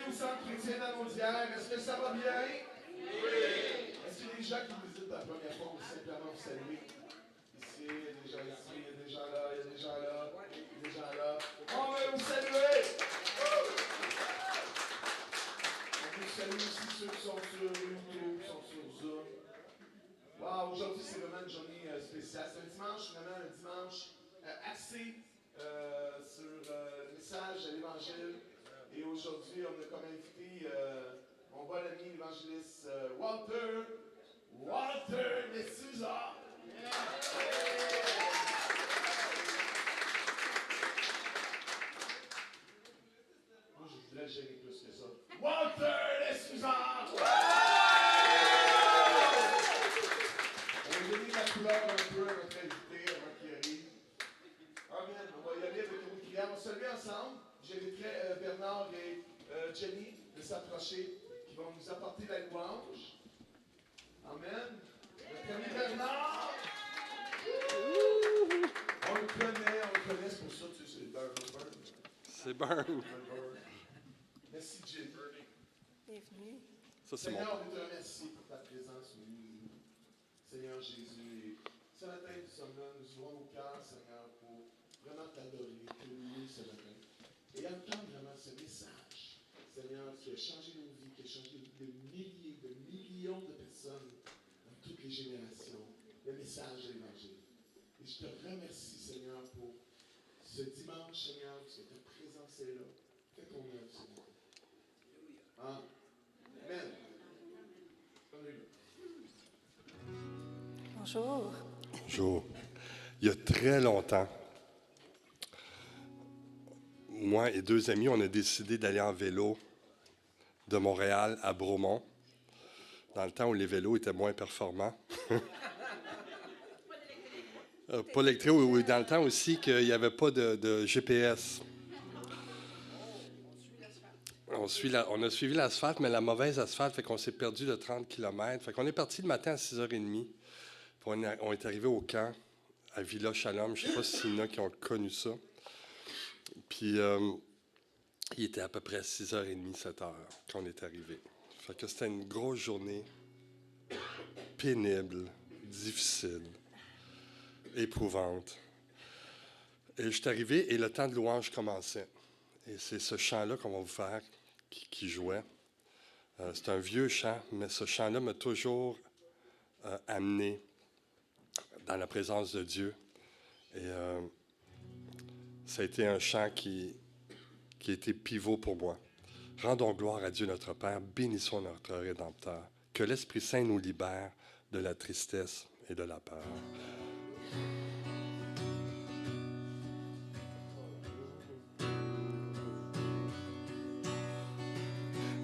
Bienvenue au Centre chrétien d'Amaudière. Est-ce que ça va bien? Oui! Est-ce qu'il y a des gens qui vous visitent la première fois ou simplement vous saluer? Ici, il y a des gens ici, il y a des gens là, il y a des gens là, il y a des gens là. On veut vous saluer! On peut saluer aussi ceux qui sont sur YouTube, qui sont sur Zoom. Wow, aujourd'hui c'est vraiment une journée spéciale. C'est un dimanche, vraiment un dimanche axé sur le message de l'Évangile. Et aujourd'hui, on a comme invité mon bon ami l'évangéliste Walter Messuza. Moi, je voudrais gérer plus que ça. Walter Messuza! On va donner la couleur un peu à notre invité avant qu'il arrive. Amen. On va y aller avec une prière. On va se lever ensemble. J'inviterai Bernard et Jenny de s'approcher, qui vont nous apporter la louange. Amen. Notre ami Bernard. On le connaît, c'est pour ça que c'est Burn. C'est Burn. Merci, Jenny. Bienvenue. Ça, c'est Seigneur, on te remercie pour ta présence au milieu de nous. Seigneur Jésus, ce matin, nous sommes là, nous ouvrons nos cœurs, Seigneur, pour vraiment t'adorer, te louer ce matin. Et entendre vraiment ce message, Seigneur, qui a changé nos vies, qui a changé de milliers, de millions de personnes dans toutes les générations, le message de l'Évangile. Et je te remercie, Seigneur, pour ce dimanche, Seigneur, parce que ta présence est là. Fais ton œuvre, Seigneur. Amen. Bonjour. Bonjour. Il y a très longtemps, moi et deux amis, on a décidé d'aller en vélo de Montréal à Bromont, dans le temps où les vélos étaient moins performants. Pas électrique, oui, dans le temps aussi qu'il n'y avait pas de GPS. On a suivi l'asphalte, mais la mauvaise asphalte fait qu'on s'est perdu de 30 km. Fait qu'on est parti le matin à 6h30. Puis on est arrivé au camp, à Villa Shalom. Je ne sais pas s'il y en a qui ont connu ça. Puis, il était à peu près 6h30, 7h quand on est arrivé. Fait que c'était une grosse journée, pénible, difficile, éprouvante. Et je suis arrivé et le temps de louange commençait. Et c'est ce chant-là qu'on va vous faire qui jouait. C'est un vieux chant, mais ce chant-là m'a toujours amené dans la présence de Dieu. Et ça a été un chant qui a été pivot pour moi. Rendons gloire à Dieu notre Père, bénissons notre Rédempteur. Que l'Esprit Saint nous libère de la tristesse et de la peur.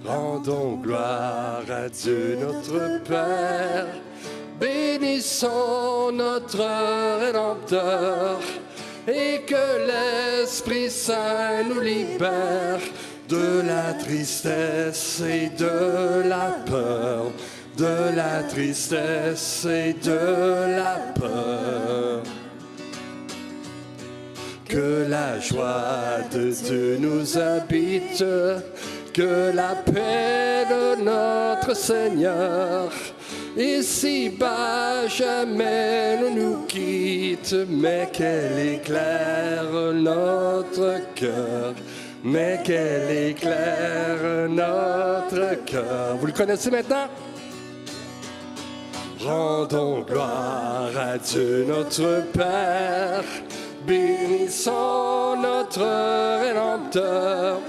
Rendons gloire à Dieu notre Père, bénissons notre Rédempteur, et que l'Esprit Saint nous libère de la tristesse et de la peur, de la tristesse et de la peur. Que la joie de Dieu nous habite, que la paix de notre Seigneur ici-bas jamais ne nous quitte, mais qu'elle éclaire notre cœur, mais qu'elle éclaire notre cœur. Vous le connaissez maintenant? Rendons gloire à Dieu notre Père, bénissons notre Rédempteur,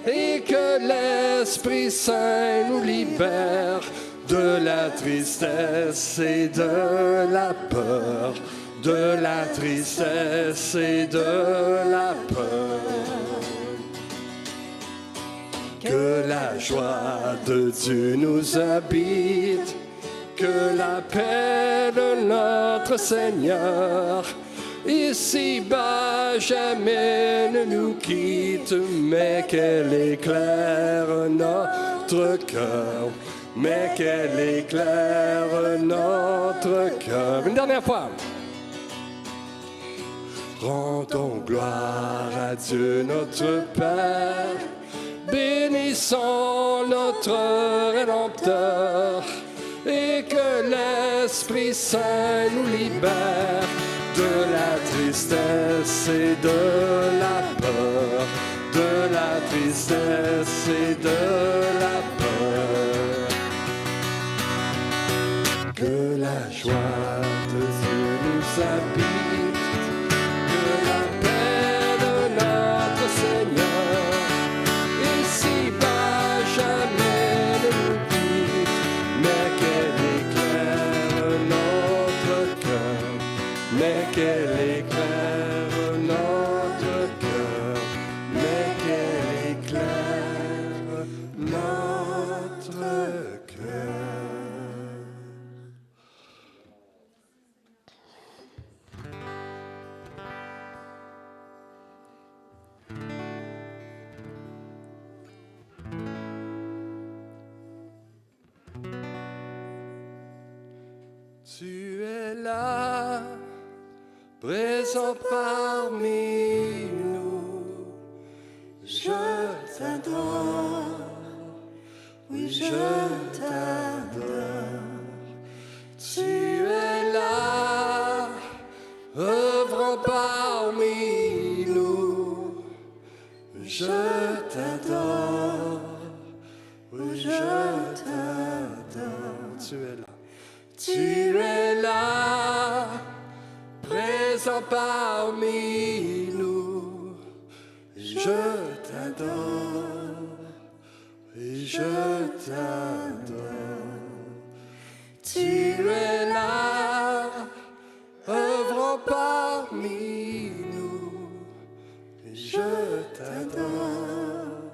et que l'Esprit Saint nous libère de la tristesse et de la peur, de la tristesse et de la peur. Que la joie de Dieu nous habite, que la paix de notre Seigneur ici-bas jamais ne nous quitte, mais qu'elle éclaire notre cœur, mais qu'elle éclaire notre cœur. Une dernière fois. Rendons gloire à Dieu notre Père, Bénissons notre Rédempteur et que l'Esprit Saint nous libère de la tristesse et de la peur, de la tristesse et de la peur. Que la joie de Dieu nous habite, que la paix de notre Seigneur, ici-bas jamais ne nous quitte, mais qu'elle éclaire notre cœur, mais qu'elle éclaire notre cœur, mais qu'elle éclaire notre cœur. Tu es là, présent parmi nous. Je t'adore, oui je t'adore. Tu es là, œuvrant parmi nous. Je t'adore, oui je t'adore. Tu es là. Tu es là, présent parmi nous. Je t'adore, et je t'adore. Tu es là, œuvrant parmi nous. Je t'adore,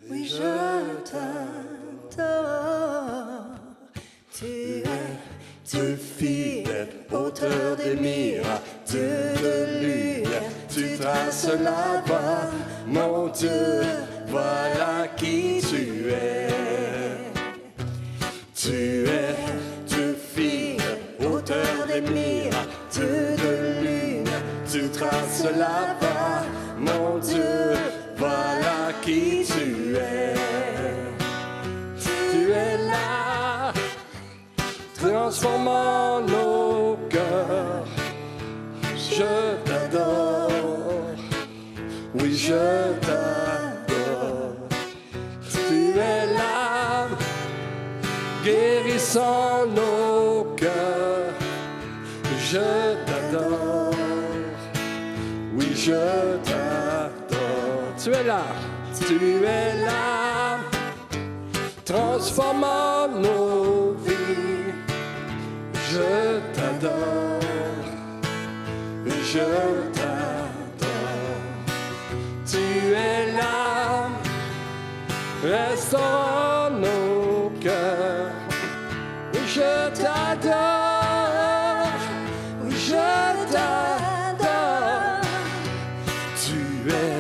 oui je t'adore. Tu es Dieu fidèle, auteur des miracles, Dieu de lumière, tu traces la voie, mon Dieu, voilà qui tu es. Tu es Dieu fidèle, auteur des miracles, Dieu de lumière, tu traces la voie, mon Dieu, voilà qui tu es. Tu es là, transformant nos cœurs. Je t'adore, oui je t'adore. Tu es là, guérissant nos cœurs. Je t'adore, oui je t'adore. Tu es là, transformant nos vies. Je t'adore, je t'adore. Tu es là, restaurant nos cœurs. Je t'adore, je t'adore. Tu es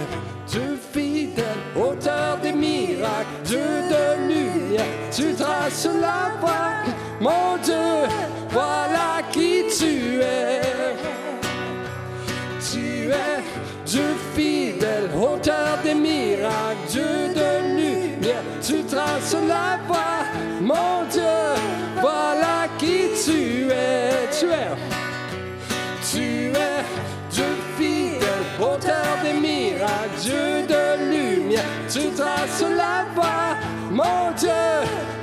Dieu fidèle, auteur des miracles, Dieu de lumière, tu traces la voie, mon Dieu, voilà qui tu es. Tu es Dieu fidèle, auteur des miracles, Dieu de lumière, tu traces la voie, mon Dieu, voilà qui tu es. Tu es Dieu fidèle, auteur des miracles, Dieu de lumière, tu traces la voie, mon Dieu,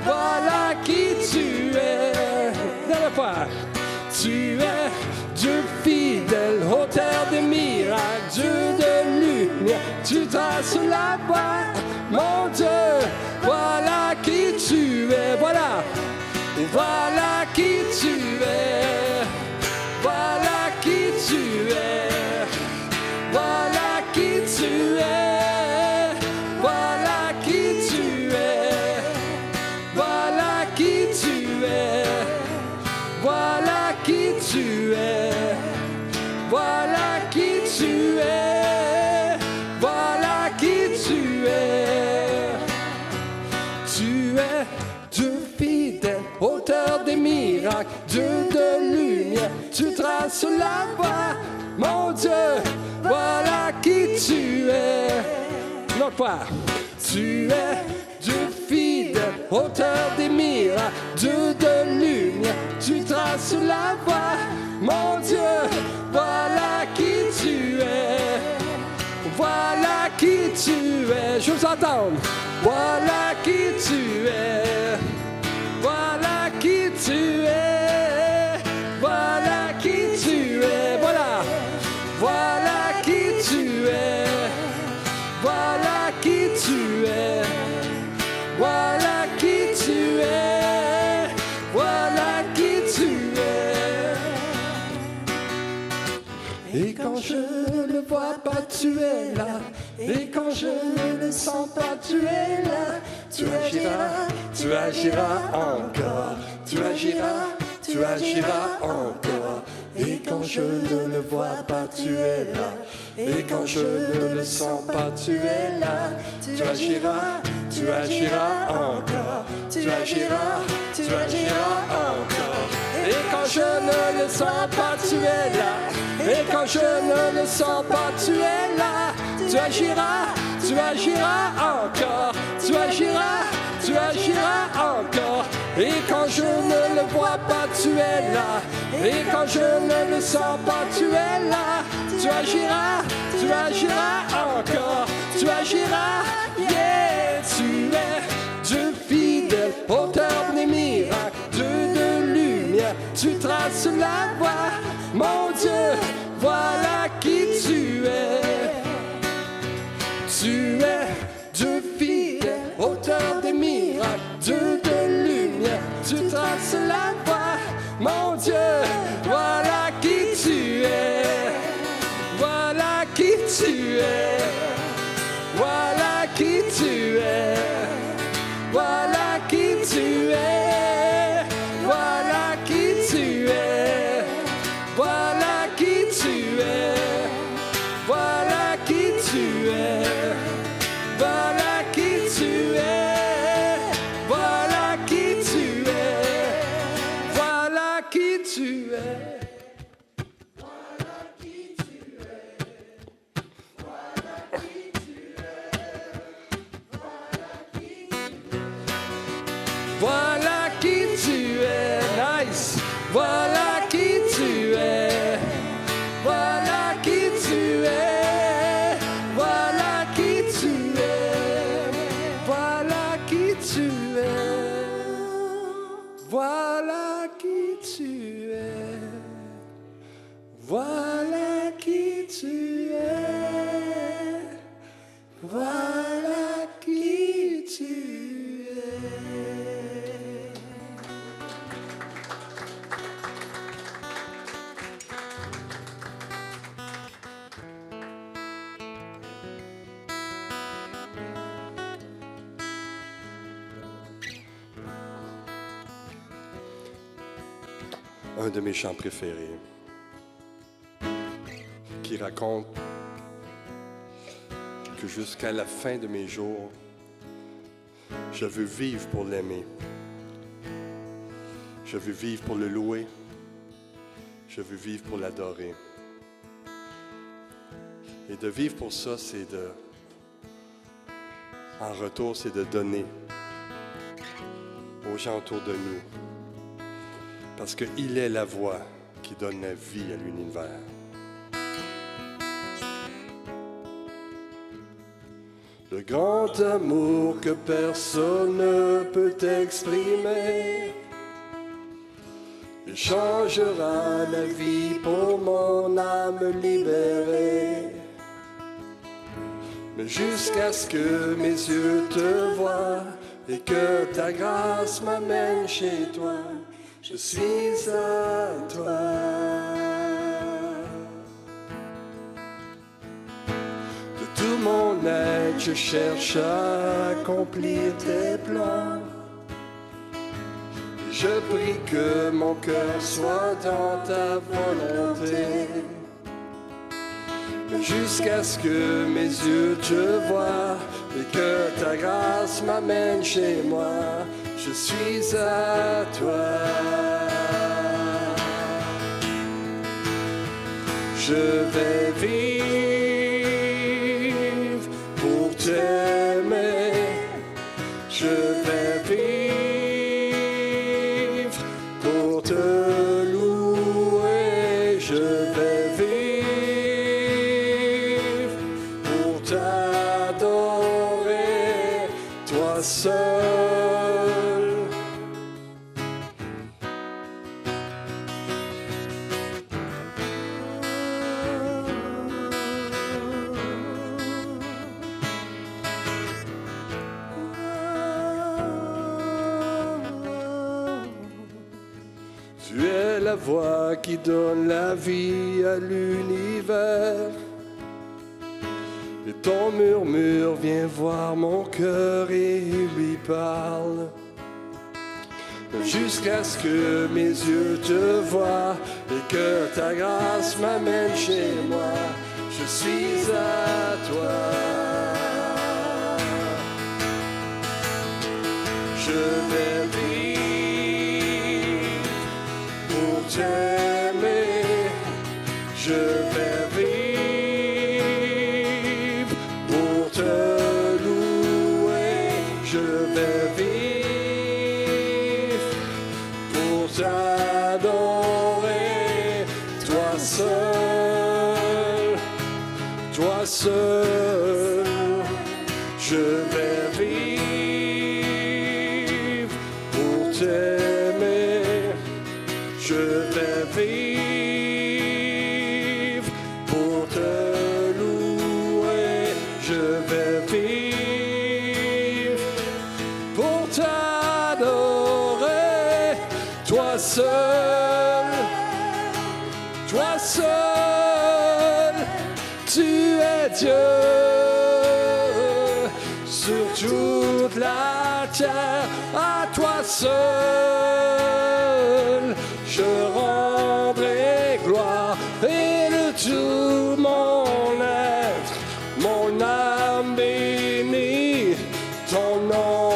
voilà qui tu es. Dernière fois. Tu es Dieu fidèle, auteur des miracles, Dieu de lumière, tu traces la voie, mon Dieu, voilà qui tu es. Voilà qui tu es. Voilà qui tu es. Voilà qui tu es. Voilà qui tu es. Voilà qui tu es. Voilà qui tu es. Voilà qui tu es. Voilà qui tu es. Tu es Dieu fidèle, auteur des miracles, Dieu de lumière, tu traces la voie, mon Dieu, voilà qui tu es. Une autre fois. Tu es Dieu fidèle, auteur des miracles, Dieu de lumière, tu traces la voie. Mon Dieu, voilà qui tu es. Voilà qui tu es. Je vous entends. Voilà qui tu es. Voilà qui tu es. Voilà qui tu es. Voilà. Voilà qui tu es. Voilà qui tu es. Voilà qui tu es. Voilà qui tu es. Et quand je ne le vois pas, tu es là. Et quand je ne le sens pas, tu es là. Tu agiras encore. Tu agiras encore. Et quand je ne le vois pas, tu es là. Et quand je ne le sens pas, tu es là. Tu agiras encore. Tu agiras encore. Et quand je ne le sens pas, tu es là. Et quand je ne le sens pas, tu es là. Tu agiras encore. Tu agiras encore. Et quand je ne le vois pas, tu es là. Et quand je ne le sens pas, tu es là. Tu agiras encore. Tu agiras, yeah. Tu es Dieu fidèle, auteur des miracles, Dieu de lumière, tu traces la voie. Mon Dieu, voilà qui tu es. Tu es Dieu fidèle, auteur des miracles, Dieu de lumière, tu traces la voie. Mon Dieu, voilà qui tu es. Voilà qui tu es. Voilà qui tu es. Voilà qui tu es. Voilà qui tu es. Voilà qui tu es. Voilà qui tu es. Voilà qui tu es. Voilà qui tu es. Voilà qui tu es. Voilà qui tu es, nice. Voilà qui tu es. Voilà qui tu es. Voilà qui tu es. Voilà qui tu es. Voilà qui tu es. Voilà qui tu es. Voilà qui tu es. Un de mes chants préférés qui raconte que jusqu'à la fin de mes jours, je veux vivre pour l'aimer. Je veux vivre pour le louer. Je veux vivre pour l'adorer. Et de vivre pour ça, c'est de... En retour, c'est de donner aux gens autour de nous. Parce qu'il est la voix qui donne la vie à l'univers. Le grand amour que personne ne peut exprimer, il changera la vie pour mon âme libérée. Mais jusqu'à ce que mes yeux te voient et que ta grâce m'amène chez toi, je suis à toi. De tout mon être, je cherche à accomplir tes plans. Et je prie que mon cœur soit dans ta volonté. Mais jusqu'à ce que mes yeux te voient et que ta grâce m'amène chez moi, je suis à toi. Je vais vivre pour t'aimer. seul. Tu es la voix qui donne la vie à l'univers. Et ton murmure vient voir mon cœur et lui parle. Jusqu'à ce que mes yeux te voient et que ta grâce m'amène chez moi. Je suis à toi. Je vais vivre pour t'aimer. Je vais vivre pour te louer. Je vais vivre pour t'adorer. Toi seul, toi seul. Je vais vivre pour t'aimer. Je vais vivre pour te louer. Je vais vivre pour t'adorer. Toi seul, toi seul, tu es Dieu. Sur toute la terre, à toi seul, je rendrai gloire et de tout mon être, mon âme bénit ton nom.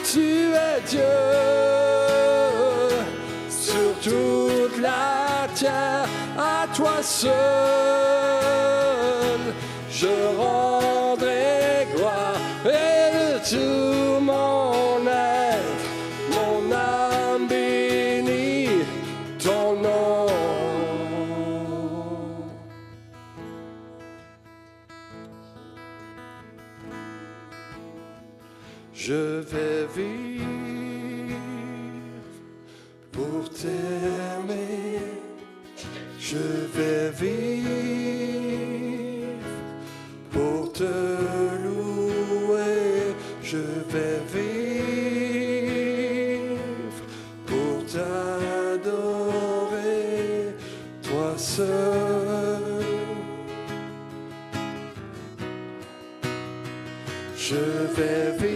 Tu es Dieu sur toute la terre, à toi seul, je rendrai gloire et de tout mon être, mon âme bénit ton nom. Je vais vivre pour t'aimer. Je vais vivre pour te louer. Je vais vivre pour t'adorer. Toi seul. Je vais vivre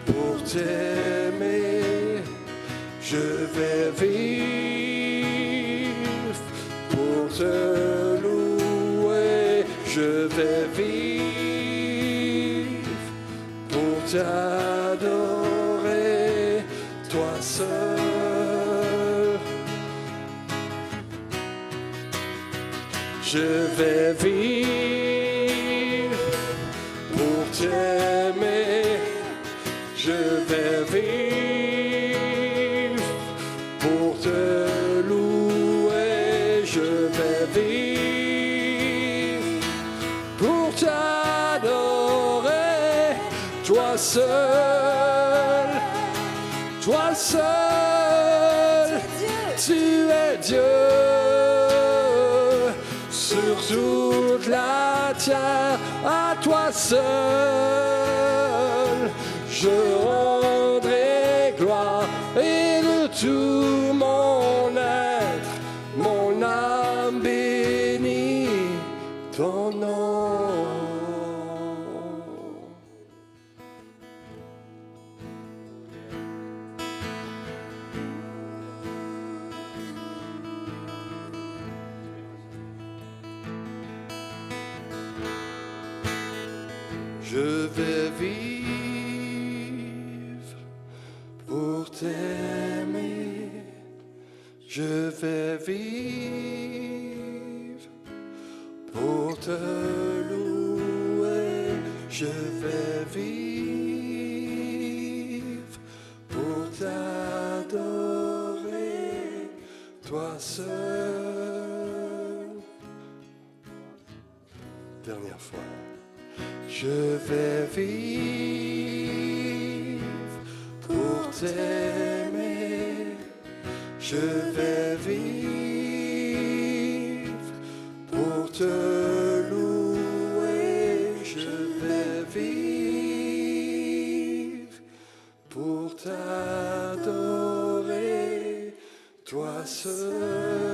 pour t'aimer. Je vais vivre pour te louer. Je vais vivre pour t'adorer. Toi seul. Je vais vivre pour t'aimer. Je vais vivre pour te louer. Je vais vivre pour t'adorer. Toi seul, toi seul, tu es Dieu. Sur toute la terre, à toi seul, je rendrai gloire et de tout mon être, mon âme bénit ton nom. Je vais vivre pour t'aimer. Je vais vivre pour te louer. Je vais vivre pour t'adorer. Toi seul, dernière fois. Je vais vivre pour t'aimer. Je vais vivre pour te louer. Je vais vivre pour t'adorer, toi seul.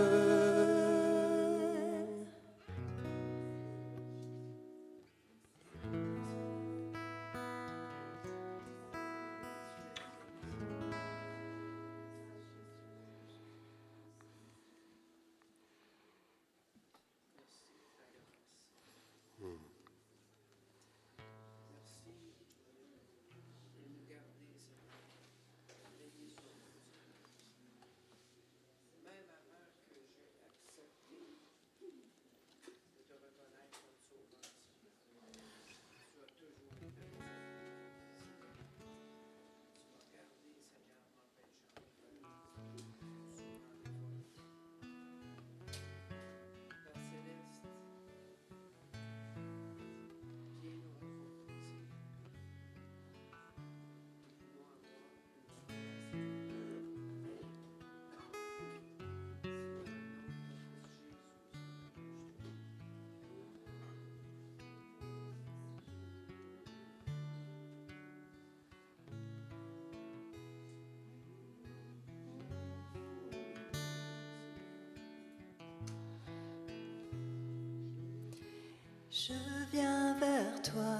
Je viens vers toi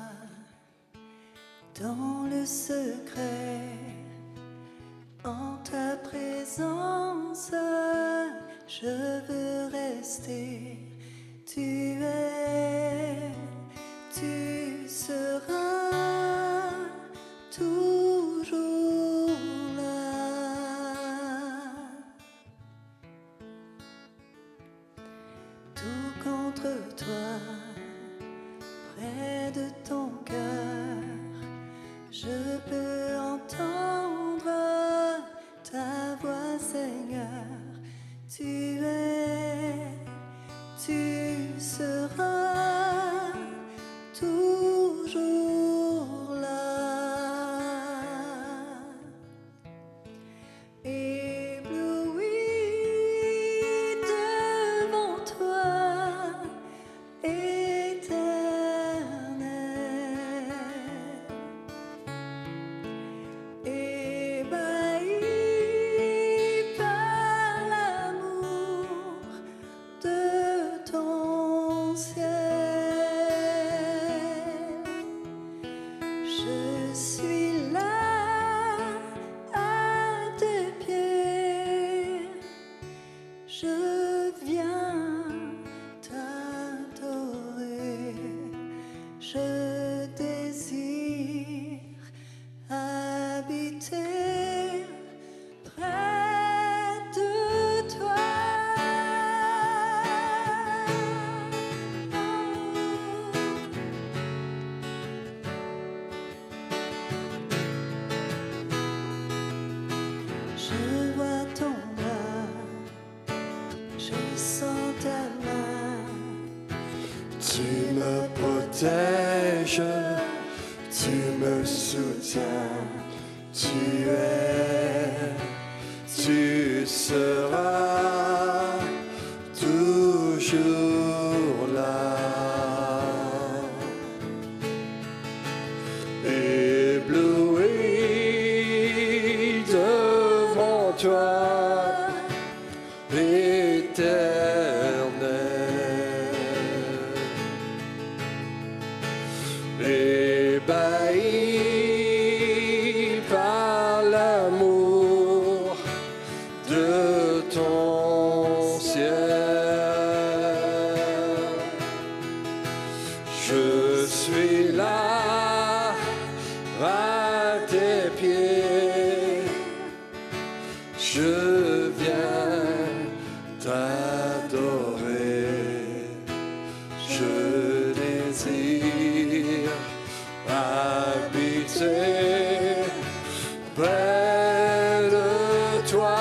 dans le secret, en ta présence, je veux rester. Tu seras toujours là. Tout contre toi, près de ton cœur, je peux entendre ta voix, Seigneur. Tu seras toujours là. Ébloui devant toi, Éternel, ébahi par l'amour de ton ciel. Je suis là à tes pieds, je viens t'adorer, je désire habiter près de toi. Je vois ton bras, je sens ta main. Tu me protèges, tu me soutiens, tu seras toujours là. Ébloui devant toi, Éternel, ébahi par l'amour de ton ciel. Je suis là à tes pieds, je viens t'adorer, je désire habiter près de toi.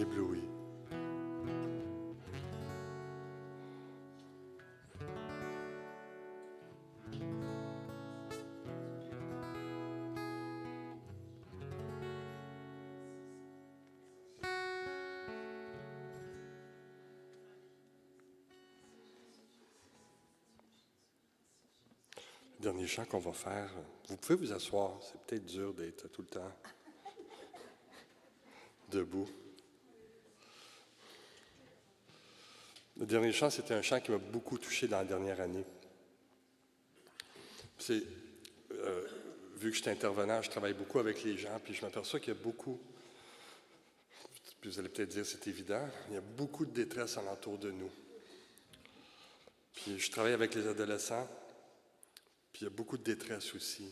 ébloui. Le dernier chant qu'on va faire, vous pouvez vous asseoir, c'est peut-être dur d'être tout le temps debout. Le dernier chant, c'était un chant qui m'a beaucoup touché dans la dernière année. C'est, vu que je suis intervenant, je travaille beaucoup avec les gens, puis je m'aperçois qu'il y a beaucoup, puis vous allez peut-être dire c'est évident, il y a beaucoup de détresse alentour de nous. Puis je travaille avec les adolescents, puis il y a beaucoup de détresse aussi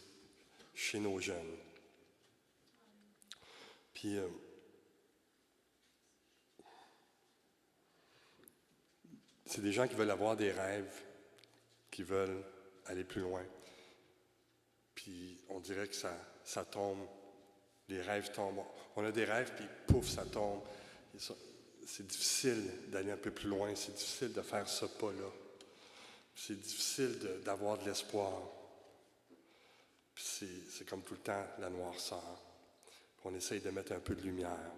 chez nos jeunes. Puis c'est des gens qui veulent avoir des rêves, qui veulent aller plus loin. Puis on dirait que ça tombe, les rêves tombent. On a des rêves, puis pouf, ça tombe. C'est difficile d'aller un peu plus loin, c'est difficile de faire ce pas-là. C'est difficile d'avoir de l'espoir. Puis c'est comme tout le temps la noirceur. On essaye de mettre un peu de lumière.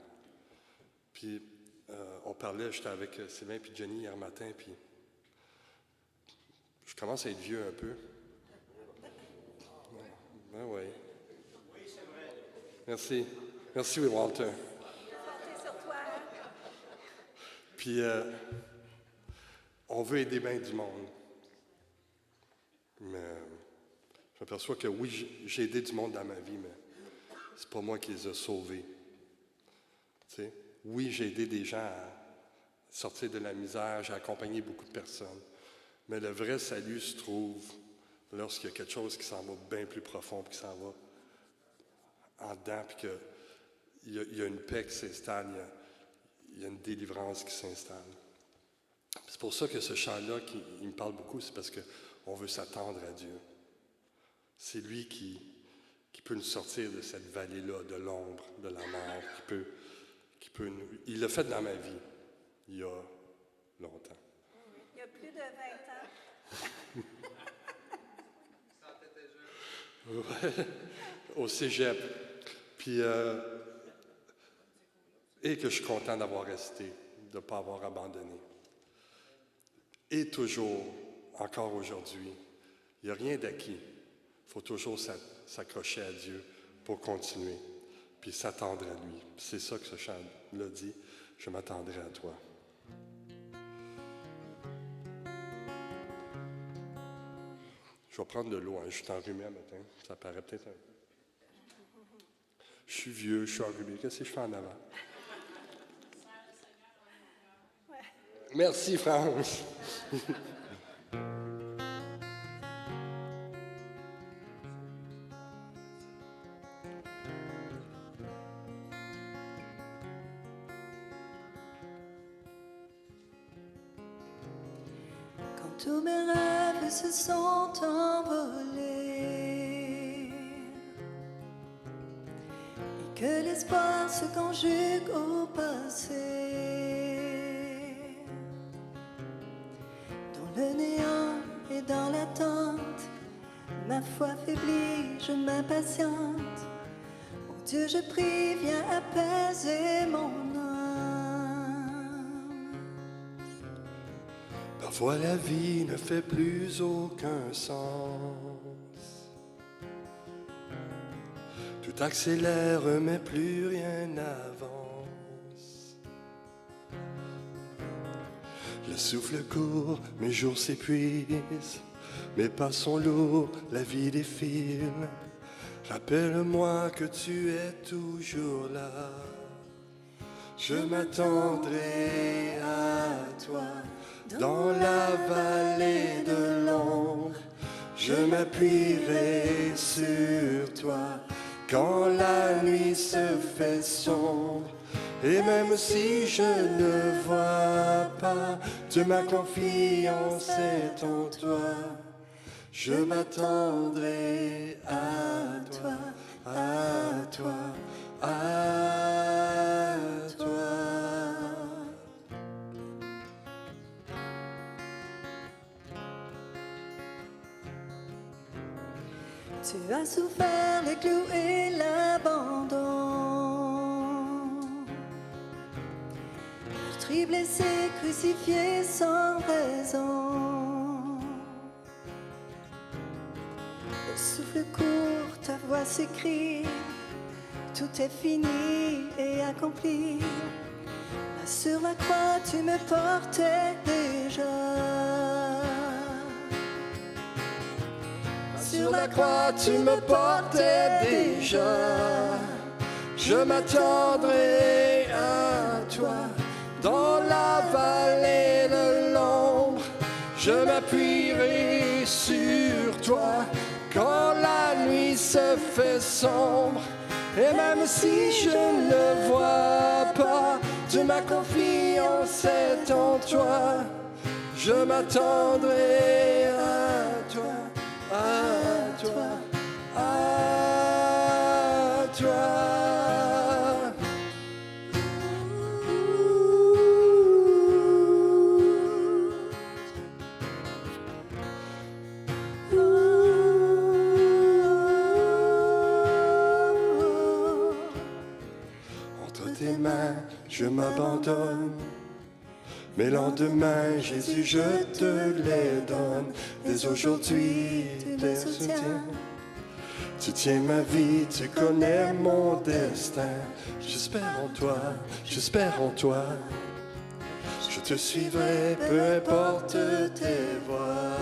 Puis on parlait, j'étais avec Sylvain et Jenny hier matin, puis je commence à être vieux un peu. Ben oui. Merci. Merci, Walter. Puis on veut aider bien du monde. Mais je m'aperçois que oui, j'ai aidé du monde dans ma vie, mais c'est pas moi qui les ai sauvés. Tu sais? Oui, j'ai aidé des gens à sortir de la misère, j'ai accompagné beaucoup de personnes. Mais le vrai salut se trouve lorsqu'il y a quelque chose qui s'en va bien plus profond, puis qui s'en va en dedans, puis qu'il y a une paix qui s'installe, il y a une délivrance qui s'installe. C'est pour ça que ce chant-là, il me parle beaucoup, c'est parce qu'on veut s'attendre à Dieu. C'est lui qui peut nous sortir de cette vallée-là, de l'ombre, de la mort, il l'a fait dans ma vie, il y a longtemps. Il y a plus de 20 ans. Ouais, au cégep. Puis, et que je suis content d'avoir resté, de ne pas avoir abandonné. Et toujours, encore aujourd'hui, il n'y a rien d'acquis. Il faut toujours s'accrocher à Dieu pour continuer, puis s'attendre à lui. C'est ça que ce chant-là dit, je m'attendrai à toi. Je vais prendre de l'eau, hein. Je suis enrhumé un matin, ça paraît peut-être un peu. Je suis vieux, je suis enrhumé, qu'est-ce que je fais en avant? Merci, France. Quand tous mes rêves se sont envolés et que l'espoir se conjugue au passé, dans le néant et dans l'attente, ma foi faiblit, je m'impatiente. Oh Dieu, je prie, viens apaiser mon âme. Parfois la vie ne fait plus aucun sens. Tout accélère, mais plus rien n'avance. Le souffle court, mes jours s'épuisent, mes pas sont lourds, la vie défile. Rappelle-moi que tu es toujours là. Je m'attendrai à toi. Dans la vallée de l'ombre, je m'appuierai sur toi. Quand la nuit se fait sombre, et même si je ne vois pas, Dieu, ma confiance est en toi. Je m'attendrai à toi, à toi, à toi. Tu as souffert les clous et l'abandon. Meurtri, blessé, crucifié sans raison. Le souffle court, ta voix s'écrie. Tout est fini et accompli. Là sur la croix, tu me portais déjà. Sur la croix, tu me portais déjà. Je m'attendrai à toi. Dans la vallée de l'ombre, je m'appuierai sur toi. Quand la nuit se fait sombre, et même si je ne le vois pas, de ma confiance est en toi. Je m'attendrai à toi, à toi, à toi. Tes mains, je m'abandonne. Mes lendemains, Jésus, je te les donne. Dès aujourd'hui, tu les soutiens. Tu tiens ma vie, tu connais mon destin. J'espère en toi, j'espère en toi. Je te suivrai, peu importe tes voies.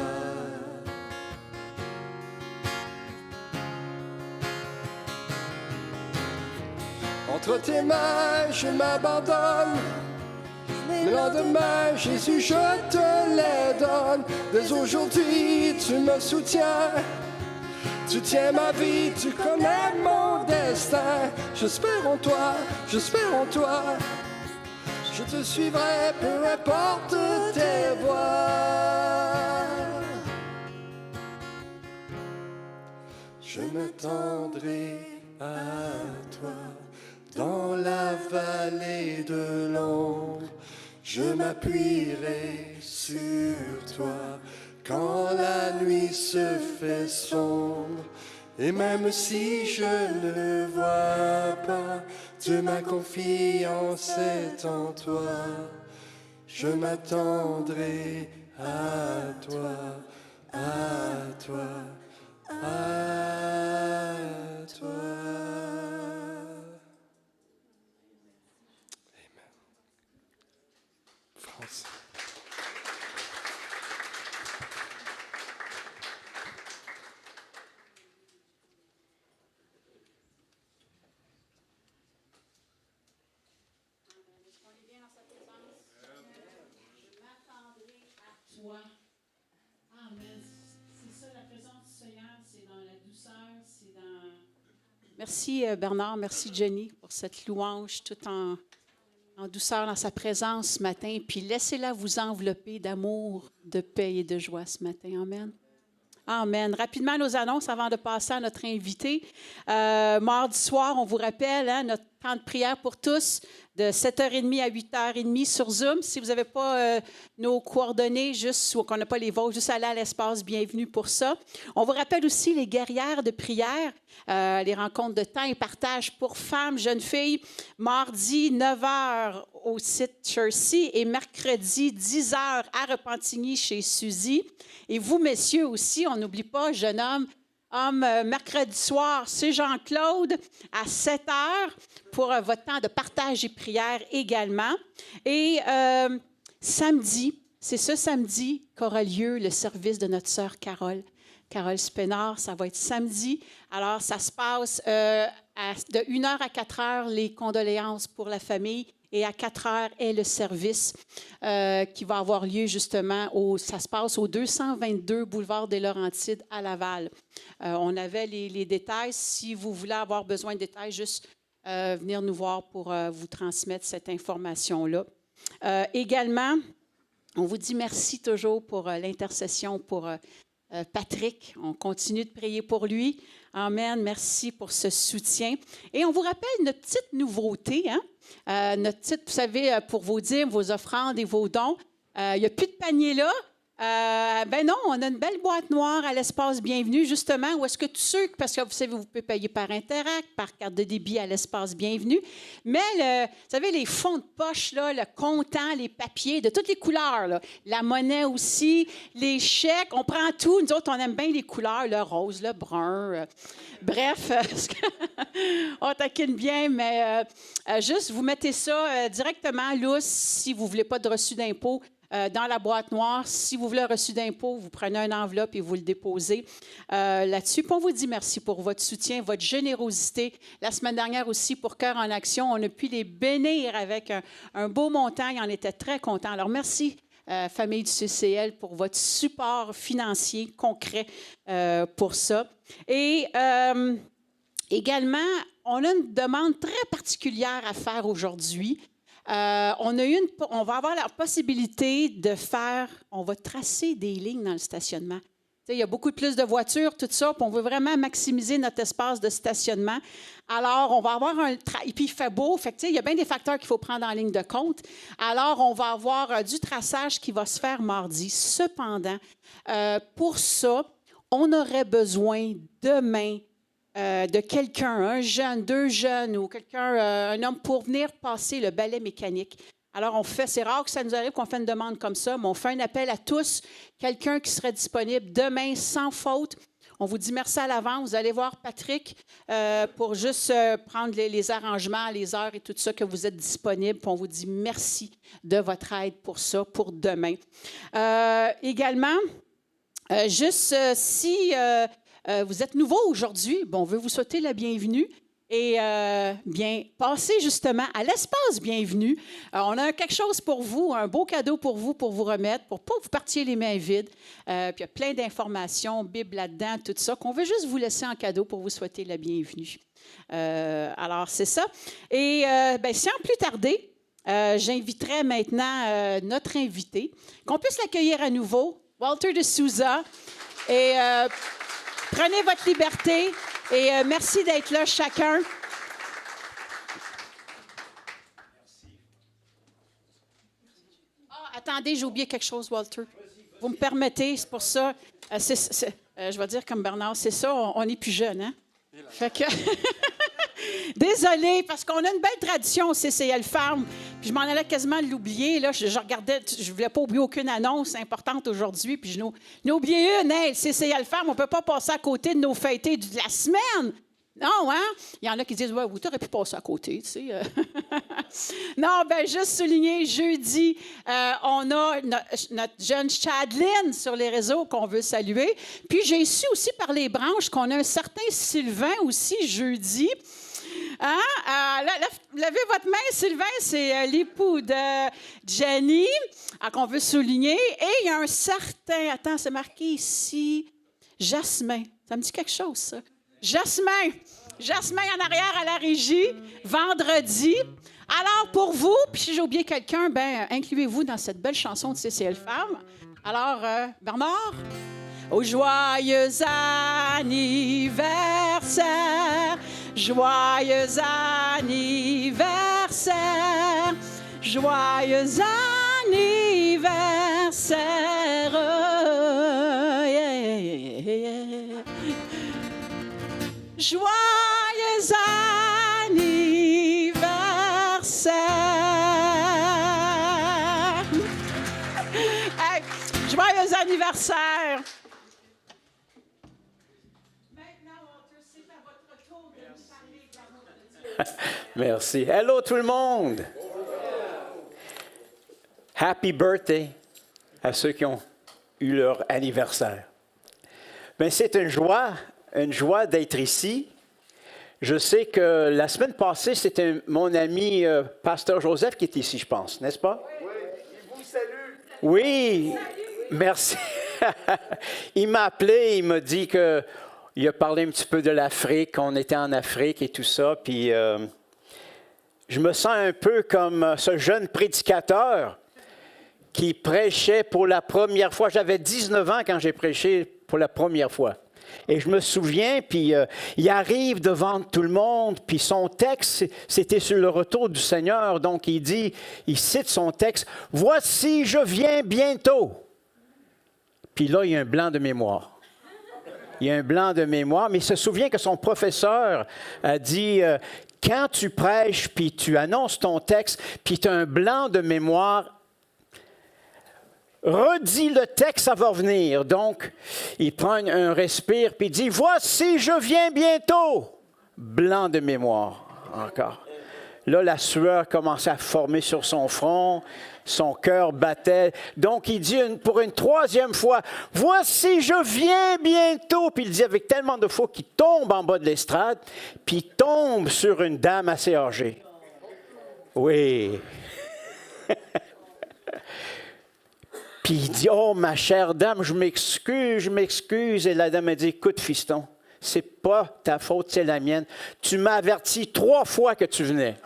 Entre tes mains, je m'abandonne. Mes lendemains, Jésus, je te les donne. Dès aujourd'hui, tu me soutiens. Tu tiens ma vie, tu connais mon destin. J'espère en toi, j'espère en toi. Je te suivrai, peu importe tes voies. Je m'attendrai à toi. Dans la vallée de l'ombre, je m'appuierai sur toi. Quand la nuit se fait sombre, et même si je ne vois pas, de ma confiance est en toi. Je m'attendrai à toi, à toi, à toi. France. Toi. Amen. C'est ça, la présence du Seigneur, c'est dans la douceur, c'est dans... Merci Bernard, merci Jenny pour cette louange tout en douceur dans sa présence ce matin. Puis laissez-la vous envelopper d'amour, de paix et de joie ce matin. Amen. Amen. Rapidement, nos annonces avant de passer à notre invité. Mardi soir, on vous rappelle, notre temps de prière pour tous de 7h30 à 8h30 sur Zoom. Si vous n'avez pas nos coordonnées, juste ou qu'on n'a pas les vôtres, juste aller à l'espace Bienvenue pour ça. On vous rappelle aussi les guerrières de prière, les rencontres de temps et partage pour femmes, jeunes filles, mardi 9h au site Chercy et mercredi 10h à Repentigny chez Suzy. Et vous, messieurs aussi, on n'oublie pas, jeune homme, mercredi soir, c'est Jean-Claude à 7h pour votre temps de partage et prière également. Et samedi, c'est ce samedi qu'aura lieu le service de notre sœur Carole Spénard. Ça va être samedi. Alors, ça se passe de 1h à 4h, les condoléances pour la famille. Et à 4h est le service qui va avoir lieu justement, ça se passe au 222 boulevard des Laurentides à Laval. On avait les détails. Si vous voulez avoir besoin de détails, juste venir nous voir pour vous transmettre cette information-là. Également, on vous dit merci toujours pour l'intercession pour Patrick. On continue de prier pour lui. Amen. Merci pour ce soutien. Et on vous rappelle notre petite nouveauté, notre petite, vous savez, pour vos dîmes, vos offrandes et vos dons. Il n'y a plus de panier là. Ben non, on a une belle boîte noire à l'espace Bienvenue, justement, où est-ce que tous ceux, parce que vous savez, vous pouvez payer par Interact, par carte de débit à l'espace Bienvenue, mais vous savez, les fonds de poche, là, le comptant, les papiers, de toutes les couleurs, là, la monnaie aussi, les chèques, on prend tout. Nous autres, on aime bien les couleurs, le rose, le brun, bref, on taquine bien, mais juste, vous mettez ça directement, lousse, si vous ne voulez pas de reçu d'impôt, dans la boîte noire. Si vous voulez un reçu d'impôt, vous prenez une enveloppe et vous le déposez là-dessus. Puis on vous dit merci pour votre soutien, votre générosité. La semaine dernière aussi, pour Cœur en Action, on a pu les bénir avec un beau montant. Ils en étaient très contents. Alors, merci, famille du CCL, pour votre support financier concret pour ça. Et également, on a une demande très particulière à faire aujourd'hui. On va avoir la possibilité de on va tracer des lignes dans le stationnement. Il y a beaucoup plus de voitures, tout ça, puis on veut vraiment maximiser notre espace de stationnement. Alors, on va avoir et puis il fait beau, il y a bien des facteurs qu'il faut prendre en ligne de compte. Alors, on va avoir du traçage qui va se faire mardi. Cependant, pour ça, on aurait besoin demain de quelqu'un, un jeune, deux jeunes ou quelqu'un, un homme, pour venir passer le balai mécanique. Alors, c'est rare que ça nous arrive qu'on fait une demande comme ça, mais on fait un appel à tous, quelqu'un qui serait disponible demain sans faute. On vous dit merci à l'avance. Vous allez voir Patrick pour juste prendre les arrangements, les heures et tout ça, que vous êtes disponible. Puis on vous dit merci de votre aide pour ça, pour demain. Également, si vous êtes nouveau aujourd'hui, on veut vous souhaiter la bienvenue. Et bien, passez justement à l'espace Bienvenue. On a quelque chose pour vous, un beau cadeau pour vous remettre, pour pas que vous partiez les mains vides. Puis il y a plein d'informations, Bible là-dedans, tout ça, qu'on veut juste vous laisser en cadeau pour vous souhaiter la bienvenue. Alors, c'est ça. Et sans plus tarder, j'inviterai maintenant notre invité, qu'on puisse l'accueillir à nouveau, Walter de Souza. Et prenez votre liberté. Et merci d'être là, chacun. Attendez, j'ai oublié quelque chose, Walter. Vous me permettez, c'est pour ça. Je vais dire comme Bernard, c'est ça, on n'est plus jeune, hein? Fait que... Désolée, parce qu'on a une belle tradition au CCL Farm, puis je m'en allais quasiment l'oublier. Là, je regardais, je ne voulais pas oublier aucune annonce importante aujourd'hui, puis je n'ai oublié une. Hey, le CCL Farm, on ne peut pas passer à côté de nos fêtés de la semaine. Non, hein? Il y en a qui disent, ouais, vous auriez pu passer à côté, tu sais. Non, bien, juste souligner, jeudi, on a notre jeune Chadlyn sur les réseaux qu'on veut saluer. Puis j'ai su aussi par les branches qu'on a un certain Sylvain aussi jeudi. Hein? Levez votre main, Sylvain, c'est l'époux de Jenny, qu'on veut souligner. Et il y a un certain, attends, c'est marqué ici, Jasmin. Ça me dit quelque chose, ça? Jasmin en arrière à la régie, vendredi. Alors, pour vous, puis si j'ai oublié quelqu'un, incluez-vous dans cette belle chanson de CCL Femmes. Alors, Bernard? Au joyeux anniversaire, joyeux anniversaire, joyeux anniversaire. Joyeux anniversaire. Hey, joyeux anniversaire. Merci. Hello tout le monde. Happy birthday à ceux qui ont eu leur anniversaire. Bien, c'est une joie d'être ici. Je sais que la semaine passée, c'était mon ami Pasteur Joseph qui était ici, je pense, n'est-ce pas? Oui, il vous salue. Oui, merci. Il m'a appelé, il m'a dit que il a parlé un petit peu de l'Afrique, qu'on était en Afrique et tout ça, puis je me sens un peu comme ce jeune prédicateur qui prêchait pour la première fois. J'avais 19 ans quand j'ai prêché pour la première fois. Et je me souviens, puis il arrive devant tout le monde, puis son texte, c'était sur le retour du Seigneur. Donc il cite son texte, « Voici, je viens bientôt. Puis là, il y a un blanc de mémoire. Il y a un blanc de mémoire, mais il se souvient que son professeur a dit, quand tu prêches, puis tu annonces ton texte, puis tu as un blanc de mémoire, redis le texte, ça va venir. Donc, il prend un respire, puis il dit, voici, je viens bientôt. Blanc de mémoire, encore. Là, la sueur commençait à former sur son front, son cœur battait. Donc, il dit pour une troisième fois, « Voici, je viens bientôt. » Puis il dit avec tellement de foi qu'il tombe en bas de l'estrade, puis il tombe sur une dame assez âgée. Oui. Puis il dit, « Oh, ma chère dame, je m'excuse. » Et la dame a dit, « Écoute, fiston, c'est pas ta faute, c'est la mienne. Tu m'as averti 3 fois que tu venais. »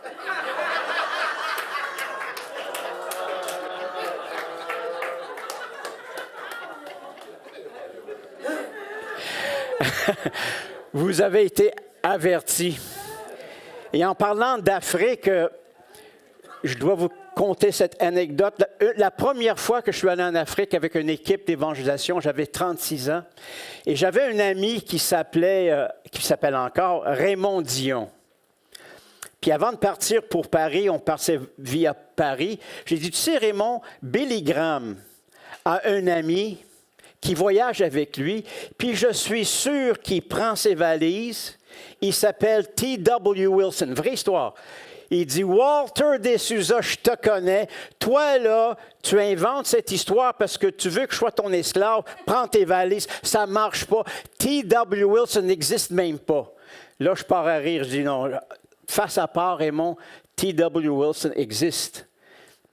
Vous avez été avertis. Et en parlant d'Afrique, je dois vous conter cette anecdote. La première fois que je suis allé en Afrique avec une équipe d'évangélisation, j'avais 36 ans. Et j'avais un ami qui s'appelle encore Raymond Dion. Puis avant de partir pour Paris, on partait via Paris. J'ai dit, tu sais Raymond, Billy Graham a un ami qui voyage avec lui, puis je suis sûr qu'il prend ses valises. Il s'appelle T.W. Wilson. Vraie histoire. Il dit, Walter D'Souza, je te connais. Toi, là, tu inventes cette histoire parce que tu veux que je sois ton esclave. Prends tes valises. Ça ne marche pas. T.W. Wilson n'existe même pas. Là, je pars à rire. Je dis, non, face à part, Raymond, T.W. Wilson existe.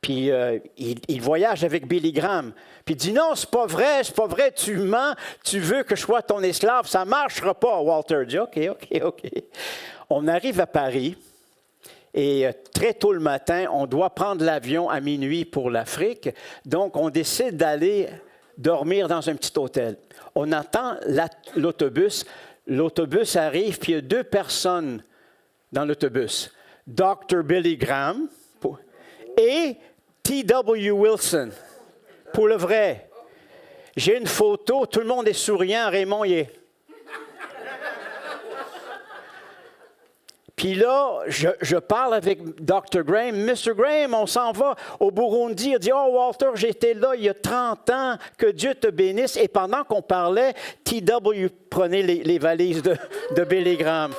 Puis il voyage avec Billy Graham. Puis il dit, non, c'est pas vrai, tu mens, tu veux que je sois ton esclave, ça ne marchera pas. Walter dit, OK. On arrive à Paris et très tôt le matin, on doit prendre l'avion à minuit pour l'Afrique. Donc, on décide d'aller dormir dans un petit hôtel. On attend l'autobus. L'autobus arrive, puis il y a 2 personnes dans l'autobus. Dr. Billy Graham et T.W. Wilson. Pour le vrai. J'ai une photo, tout le monde est souriant, Raymond y est. Puis là, je parle avec Dr. Graham. Mr. Graham, on s'en va au Burundi. Il a dit, oh Walter, j'étais là il y a 30 ans, que Dieu te bénisse. Et pendant qu'on parlait, T.W. prenait les valises de Billy Graham.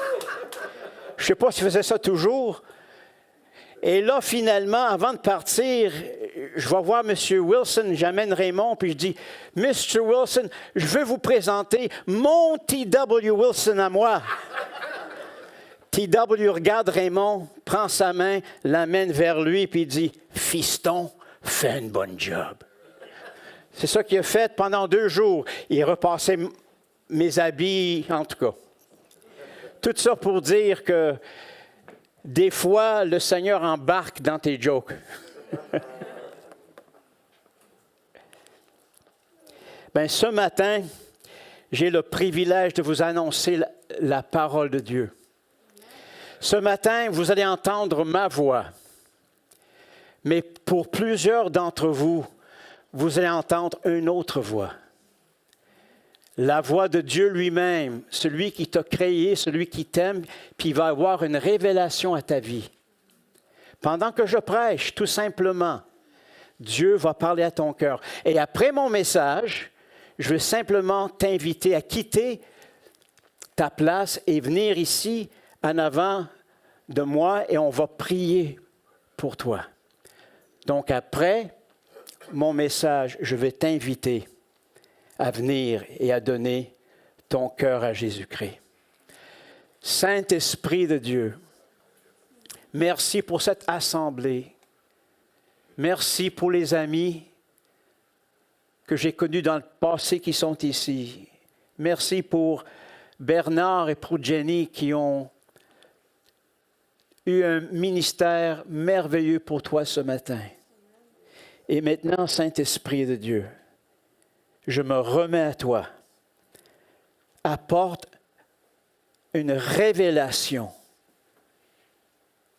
Je ne sais pas s'il faisait ça toujours. Et là, finalement, avant de partir, je vais voir M. Wilson, j'amène Raymond, puis je dis, Mr. Wilson, je veux vous présenter mon T.W. Wilson à moi. T.W. regarde Raymond, prend sa main, l'amène vers lui, puis il dit, fiston, fais une bonne job. C'est ça qu'il a fait pendant 2 jours. Il repassait mes habits, en tout cas. Tout ça pour dire que des fois, le Seigneur embarque dans tes jokes. Bien, ce matin, j'ai le privilège de vous annoncer la parole de Dieu. Ce matin, vous allez entendre ma voix. Mais pour plusieurs d'entre vous, vous allez entendre une autre voix. La voix de Dieu lui-même, celui qui t'a créé, celui qui t'aime, puis il va avoir une révélation à ta vie. Pendant que je prêche, tout simplement, Dieu va parler à ton cœur. Et après mon message, je veux simplement t'inviter à quitter ta place et venir ici en avant de moi et on va prier pour toi. Donc après mon message, je vais t'inviter à venir et à donner ton cœur à Jésus-Christ. Saint-Esprit de Dieu, merci pour cette assemblée. Merci pour les amis que j'ai connus dans le passé qui sont ici. Merci pour Bernard et pour Jenny qui ont eu un ministère merveilleux pour toi ce matin. Et maintenant, Saint-Esprit de Dieu, je me remets à toi. Apporte une révélation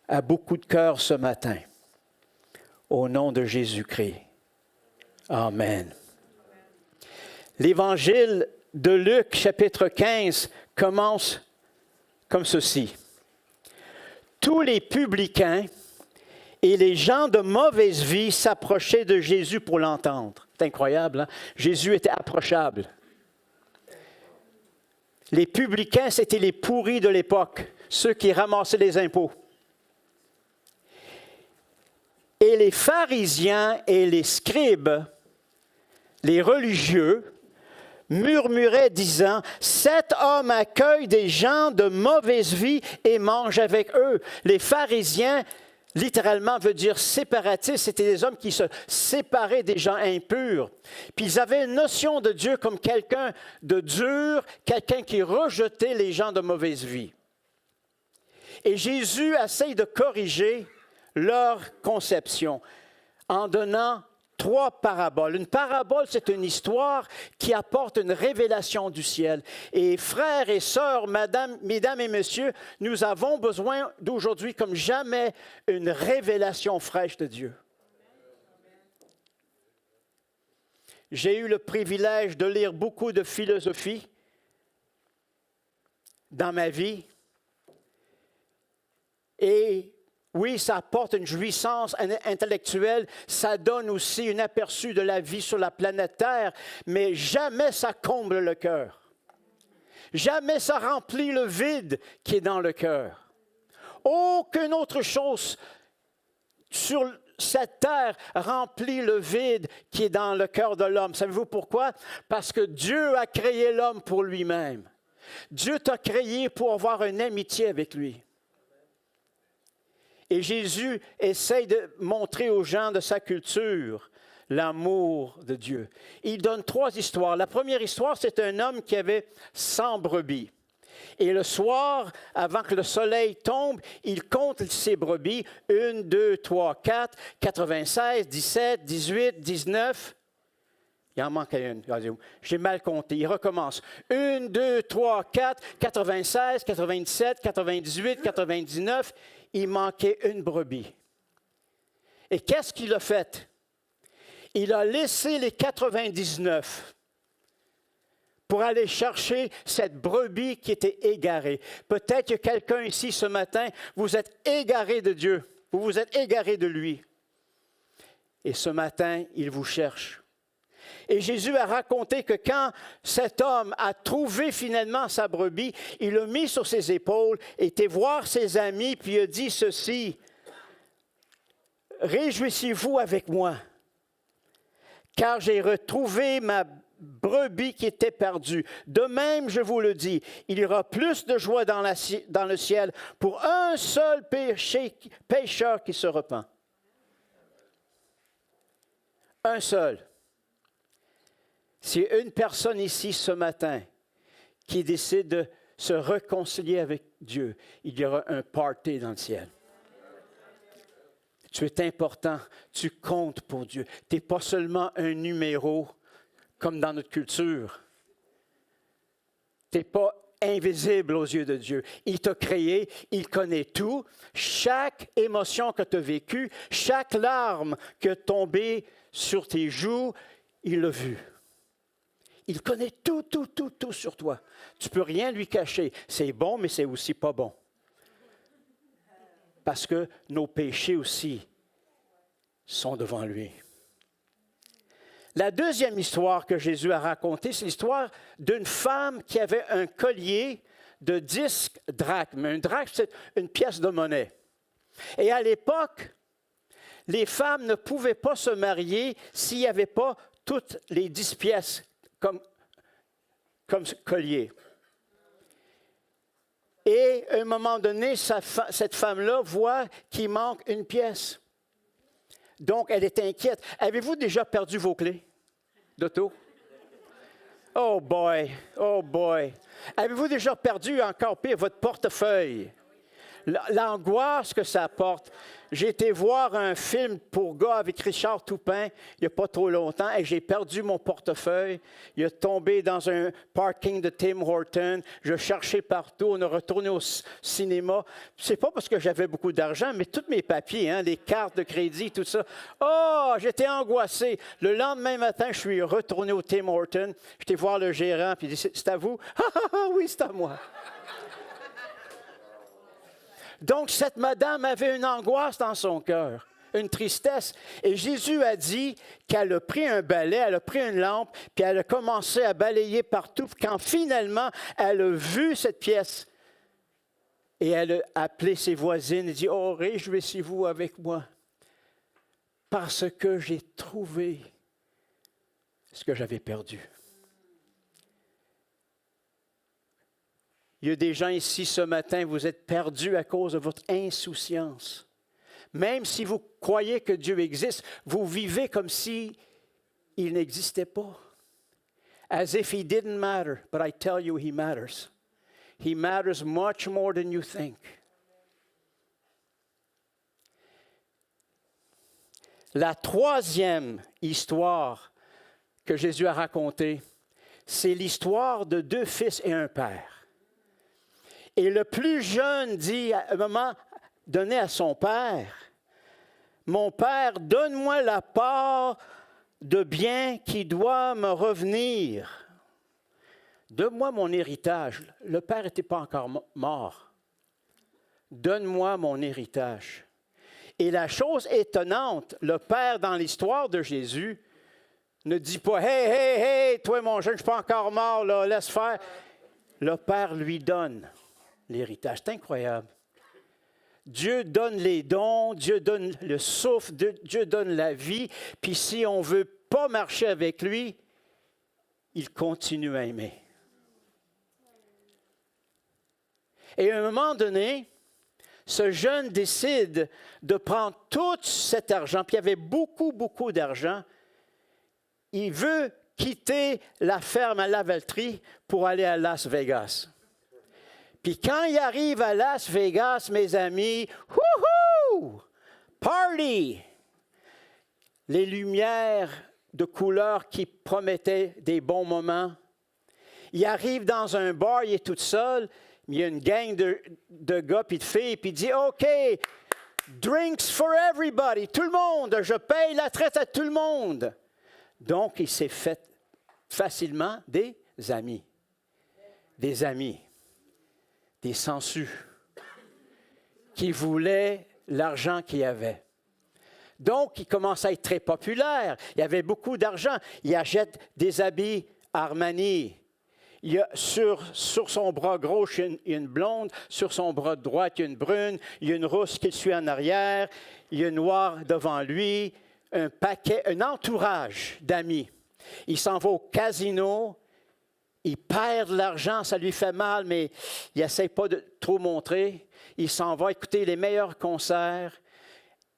à beaucoup de cœurs ce matin. Au nom de Jésus-Christ. Amen. L'évangile de Luc, chapitre 15, commence comme ceci. Tous les publicains et les gens de mauvaise vie s'approchaient de Jésus pour l'entendre. C'est incroyable, hein? Jésus était approchable. Les publicains, c'était les pourris de l'époque, ceux qui ramassaient les impôts. Et les pharisiens et les scribes, les religieux, murmuraient disant, « Cet homme accueille des gens de mauvaise vie et mange avec eux. » Les pharisiens, littéralement, veut dire séparatistes. C'était des hommes qui se séparaient des gens impurs. Puis ils avaient une notion de Dieu comme quelqu'un de dur, quelqu'un qui rejetait les gens de mauvaise vie. Et Jésus essaye de corriger leur conception en donnant 3 paraboles. Une parabole, c'est une histoire qui apporte une révélation du ciel. Et frères et sœurs, mesdames et messieurs, nous avons besoin d'aujourd'hui comme jamais une révélation fraîche de Dieu. J'ai eu le privilège de lire beaucoup de philosophie dans ma vie. Et oui, ça apporte une jouissance intellectuelle, ça donne aussi un aperçu de la vie sur la planète Terre, mais jamais ça comble le cœur. Jamais ça remplit le vide qui est dans le cœur. Aucune autre chose sur cette terre remplit le vide qui est dans le cœur de l'homme. Savez-vous pourquoi? Parce que Dieu a créé l'homme pour lui-même. Dieu t'a créé pour avoir une amitié avec lui. Et Jésus essaye de montrer aux gens de sa culture l'amour de Dieu. Il donne 3 histoires. La première histoire, c'est un homme qui avait 100 brebis. Et le soir, avant que le soleil tombe, il compte ses brebis. 1, 2, 3, 4, 96, 17, 18, 19. Il en manque une. J'ai mal compté. Il recommence. 1, 2, 3, 4, 96, 97, 98, 99. Il manquait une brebis. Et qu'est-ce qu'il a fait? Il a laissé les 99 pour aller chercher cette brebis qui était égarée. Peut-être que quelqu'un ici ce matin, vous êtes égaré de Dieu, vous vous êtes égaré de lui. Et ce matin, il vous cherche. Et Jésus a raconté que quand cet homme a trouvé finalement sa brebis, il l'a mis sur ses épaules, était voir ses amis, puis il a dit ceci, « Réjouissez-vous avec moi, car j'ai retrouvé ma brebis qui était perdue. De même, je vous le dis, il y aura plus de joie dans le ciel pour un seul pécheur qui se repent. » Un seul. S'il y a une personne ici ce matin qui décide de se réconcilier avec Dieu, il y aura un party dans le ciel. Tu es important, tu comptes pour Dieu. Tu n'es pas seulement un numéro comme dans notre culture. Tu n'es pas invisible aux yeux de Dieu. Il t'a créé, il connaît tout. Chaque émotion que tu as vécue, chaque larme qui est tombée sur tes joues, il l'a vu. Il connaît tout sur toi. Tu ne peux rien lui cacher. C'est bon, mais c'est aussi pas bon. Parce que nos péchés aussi sont devant lui. La deuxième histoire que Jésus a racontée, c'est l'histoire d'une femme qui avait un collier de 10 drachmes. Un drachme, c'est une pièce de monnaie. Et à l'époque, les femmes ne pouvaient pas se marier s'il n'y avait pas toutes les 10 pièces comme collier. Et à un moment donné, cette femme-là voit qu'il manque une pièce. Donc, elle est inquiète. Avez-vous déjà perdu vos clés d'auto? Oh boy, oh boy. Avez-vous déjà perdu, encore pire, votre portefeuille? L'angoisse que ça apporte. J'ai été voir un film pour gars avec Richard Toupin il n'y a pas trop longtemps et j'ai perdu mon portefeuille. Il est tombé dans un parking de Tim Horton. Je cherchais partout. On est retourné au cinéma. C'est pas parce que j'avais beaucoup d'argent, mais tous mes papiers, hein, les cartes de crédit, tout ça. Oh, j'étais angoissé. Le lendemain matin, je suis retourné au Tim Horton. J'étais voir le gérant puis il dit, c'est à vous? Ah, oui, c'est à moi. Donc, cette madame avait une angoisse dans son cœur, une tristesse. Et Jésus a dit qu'elle a pris un balai, elle a pris une lampe, puis elle a commencé à balayer partout. Quand finalement, elle a vu cette pièce, et elle a appelé ses voisines et dit, « Oh, réjouissez-vous avec moi, parce que j'ai trouvé ce que j'avais perdu. » Il y a des gens ici ce matin, vous êtes perdus à cause de votre insouciance. Même si vous croyez que Dieu existe, vous vivez comme si il n'existait pas. As if he didn't matter, but I tell you he matters. He matters much more than you think. La troisième histoire que Jésus a racontée, c'est l'histoire de 2 fils et un père. Et le plus jeune dit à un moment donné à son père, « Mon père, donne-moi la part de bien qui doit me revenir. Donne-moi mon héritage. » Le père n'était pas encore mort. « Donne-moi mon héritage. » Et la chose étonnante, le père dans l'histoire de Jésus ne dit pas, « Hey, hey, hey, toi mon jeune, je ne suis pas encore mort, là, laisse faire. » Le père lui donne l'héritage. C'est incroyable. Dieu donne les dons, Dieu donne le souffle, Dieu donne la vie, puis si on ne veut pas marcher avec lui, il continue à aimer. Et à un moment donné, ce jeune décide de prendre tout cet argent, puis il y avait beaucoup, beaucoup d'argent. Il veut quitter la ferme à Lavaltrie pour aller à Las Vegas. Puis quand il arrive à Las Vegas, mes amis, wouhou! Party! Les lumières de couleur qui promettaient des bons moments. Il arrive dans un bar, il est tout seul, il y a une gang de gars puis de filles, puis il dit, OK, drinks for everybody, tout le monde, je paye la traite à tout le monde. Donc, il s'est fait facilement des amis. Des amis. Des sangsues qui voulaient l'argent qu'il avait. Donc, il commence à être très populaire. Il y avait beaucoup d'argent. Il achète des habits Armani. Il y a sur son bras gauche, il y a une blonde. Sur son bras droit, il y a une brune. Il y a une rousse qui le suit en arrière. Il y a une noire devant lui. Un entourage d'amis. Il s'en va au casino. Il perd de l'argent, ça lui fait mal, mais il n'essaie pas de trop montrer. Il s'en va écouter les meilleurs concerts.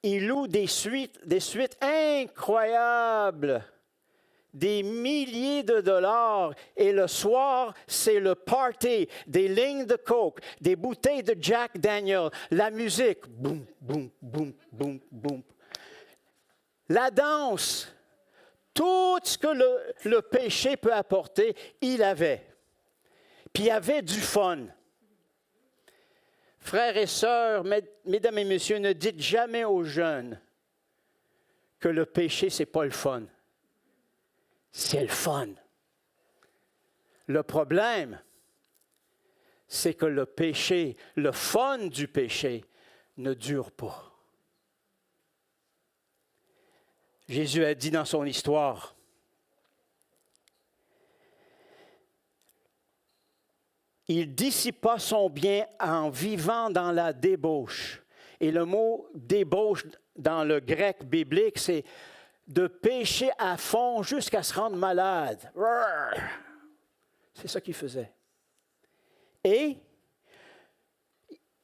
Il loue des suites incroyables, des milliers de dollars. Et le soir, c'est le party, des lignes de coke, des bouteilles de Jack Daniel, la musique, boum, boum, boum, boum, boum. La danse. Tout ce que le péché peut apporter, il avait. Puis il y avait du fun. Frères et sœurs, mesdames et messieurs, ne dites jamais aux jeunes que le péché, ce n'est pas le fun. C'est le fun. Le problème, c'est que le péché, le fun du péché, ne dure pas. Jésus a dit dans son histoire, « Il dissipa son bien en vivant dans la débauche. » Et le mot « débauche » dans le grec biblique, c'est de pécher à fond jusqu'à se rendre malade. C'est ça qu'il faisait. Et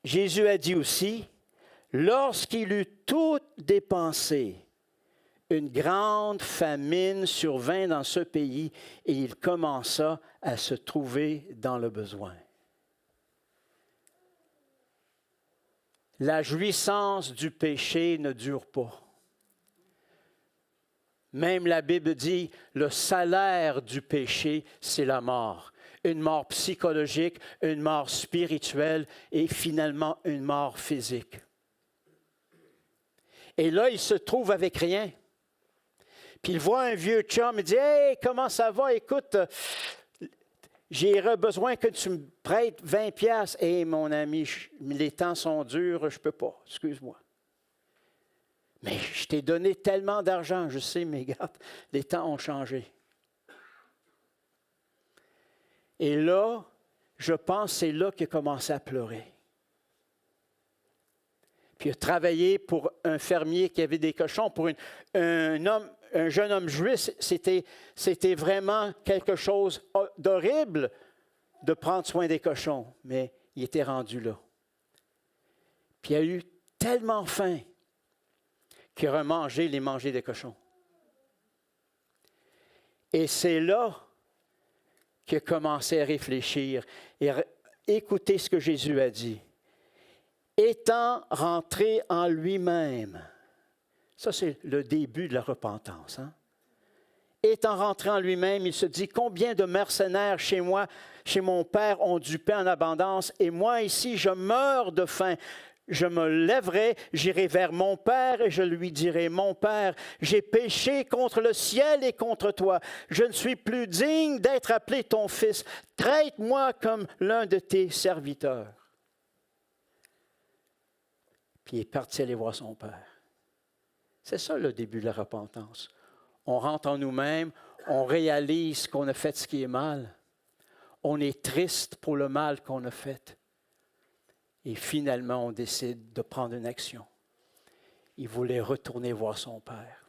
Jésus a dit aussi, lorsqu'il eut tout dépensé, une grande famine survint dans ce pays et il commença à se trouver dans le besoin. La jouissance du péché ne dure pas. Même la Bible dit, le salaire du péché, c'est la mort. Une mort psychologique, une mort spirituelle et finalement une mort physique. Et là, il se trouve avec rien. Puis il voit un vieux chum, il dit « Hey, comment ça va? Écoute, j'ai besoin que tu me prêtes 20 piastres. « Hey, mon ami, les temps sont durs, je ne peux pas, excuse-moi. » Mais je t'ai donné tellement d'argent, je sais, mais regarde, les temps ont changé. Et là, je pense que c'est là qu'il a commencé à pleurer. Puis il a travaillé pour un fermier qui avait des cochons. Pour un jeune homme juif, c'était vraiment quelque chose d'horrible de prendre soin des cochons. Mais il était rendu là. Puis il a eu tellement faim qu'il a remangé les mangés des cochons. Et c'est là qu'il a commencé à réfléchir et à écouter ce que Jésus a dit. Étant rentré en lui-même, ça c'est le début de la repentance. Hein? Étant rentré en lui-même, il se dit, combien de mercenaires chez moi, chez mon père, ont du pain en abondance, et moi ici, je meurs de faim. Je me lèverai, j'irai vers mon Père et je lui dirai, mon Père, j'ai péché contre le ciel et contre toi. Je ne suis plus digne d'être appelé ton fils. Traite-moi comme l'un de tes serviteurs. Puis il est parti aller voir son Père. C'est ça le début de la repentance. On rentre en nous-mêmes, on réalise qu'on a fait ce qui est mal. On est triste pour le mal qu'on a fait. Et finalement, on décide de prendre une action. Il voulait retourner voir son Père.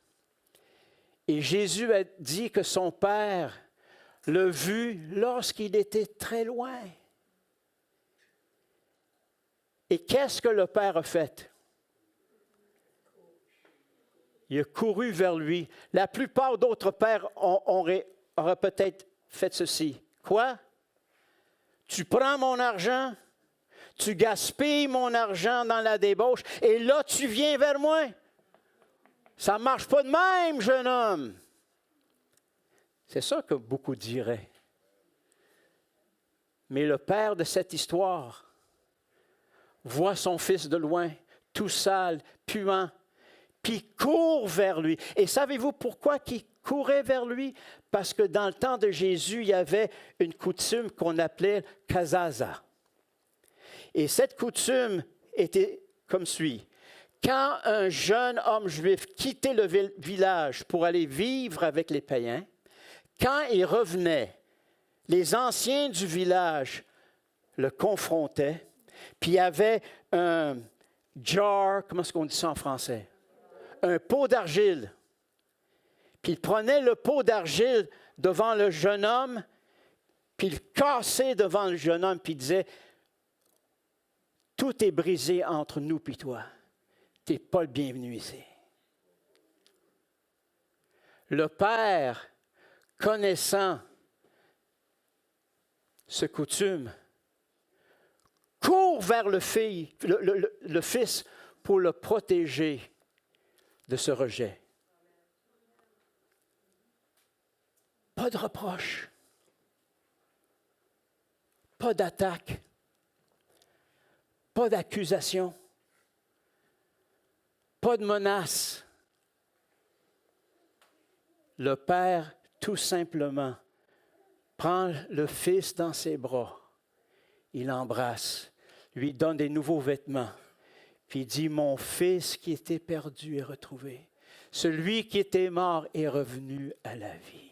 Et Jésus a dit que son Père l'a vu lorsqu'il était très loin. Et qu'est-ce que le Père a fait? Il a couru vers lui. La plupart d'autres pères auraient peut-être fait ceci. Quoi? Tu prends mon argent? Tu gaspilles mon argent dans la débauche et là, tu viens vers moi. Ça ne marche pas de même, jeune homme. C'est ça que beaucoup diraient. Mais le père de cette histoire voit son fils de loin, tout sale, puant, puis court vers lui. Et savez-vous pourquoi il courait vers lui? Parce que dans le temps de Jésus, il y avait une coutume qu'on appelait kazaza. Et cette coutume était comme suit. Quand un jeune homme juif quittait le village pour aller vivre avec les païens, quand il revenait, les anciens du village le confrontaient, puis il y avait un jar, comment est-ce qu'on dit ça en français? Un pot d'argile. Puis il prenait le pot d'argile devant le jeune homme, puis il cassait devant le jeune homme, puis il disait, tout est brisé entre nous et toi. Tu n'es pas le bienvenu ici. Le père, connaissant ce coutume, court vers le fils pour le protéger de ce rejet. Pas de reproche, pas d'attaque, pas d'accusation, pas de menace. Le père, tout simplement, prend le fils dans ses bras, il l'embrasse, lui donne des nouveaux vêtements, puis il dit, mon fils qui était perdu est retrouvé. Celui qui était mort est revenu à la vie.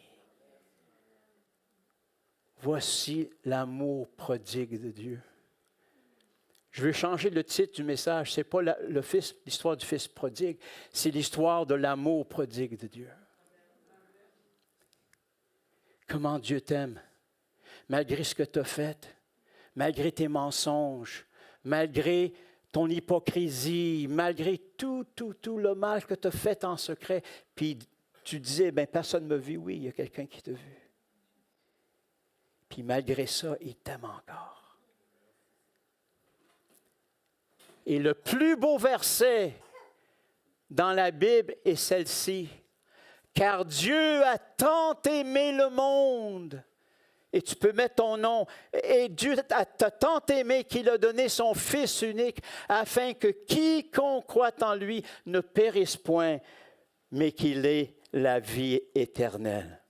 Voici l'amour prodigue de Dieu. Je vais changer le titre du message. Ce n'est pas l'histoire du fils prodigue, c'est l'histoire de l'amour prodigue de Dieu. Comment Dieu t'aime, malgré ce que tu as fait, malgré tes mensonges, malgré ton hypocrisie, malgré tout le mal que tu as fait en secret. Puis tu disais, personne ne m'a vu. Oui, il y a quelqu'un qui t'a vu. Puis malgré ça, il t'aime encore. Et le plus beau verset dans la Bible est celle-ci. Car Dieu a tant aimé le monde. Et tu peux mettre ton nom. Et Dieu t'a tant aimé qu'il a donné son Fils unique afin que quiconque croit en lui ne périsse point, mais qu'il ait la vie éternelle.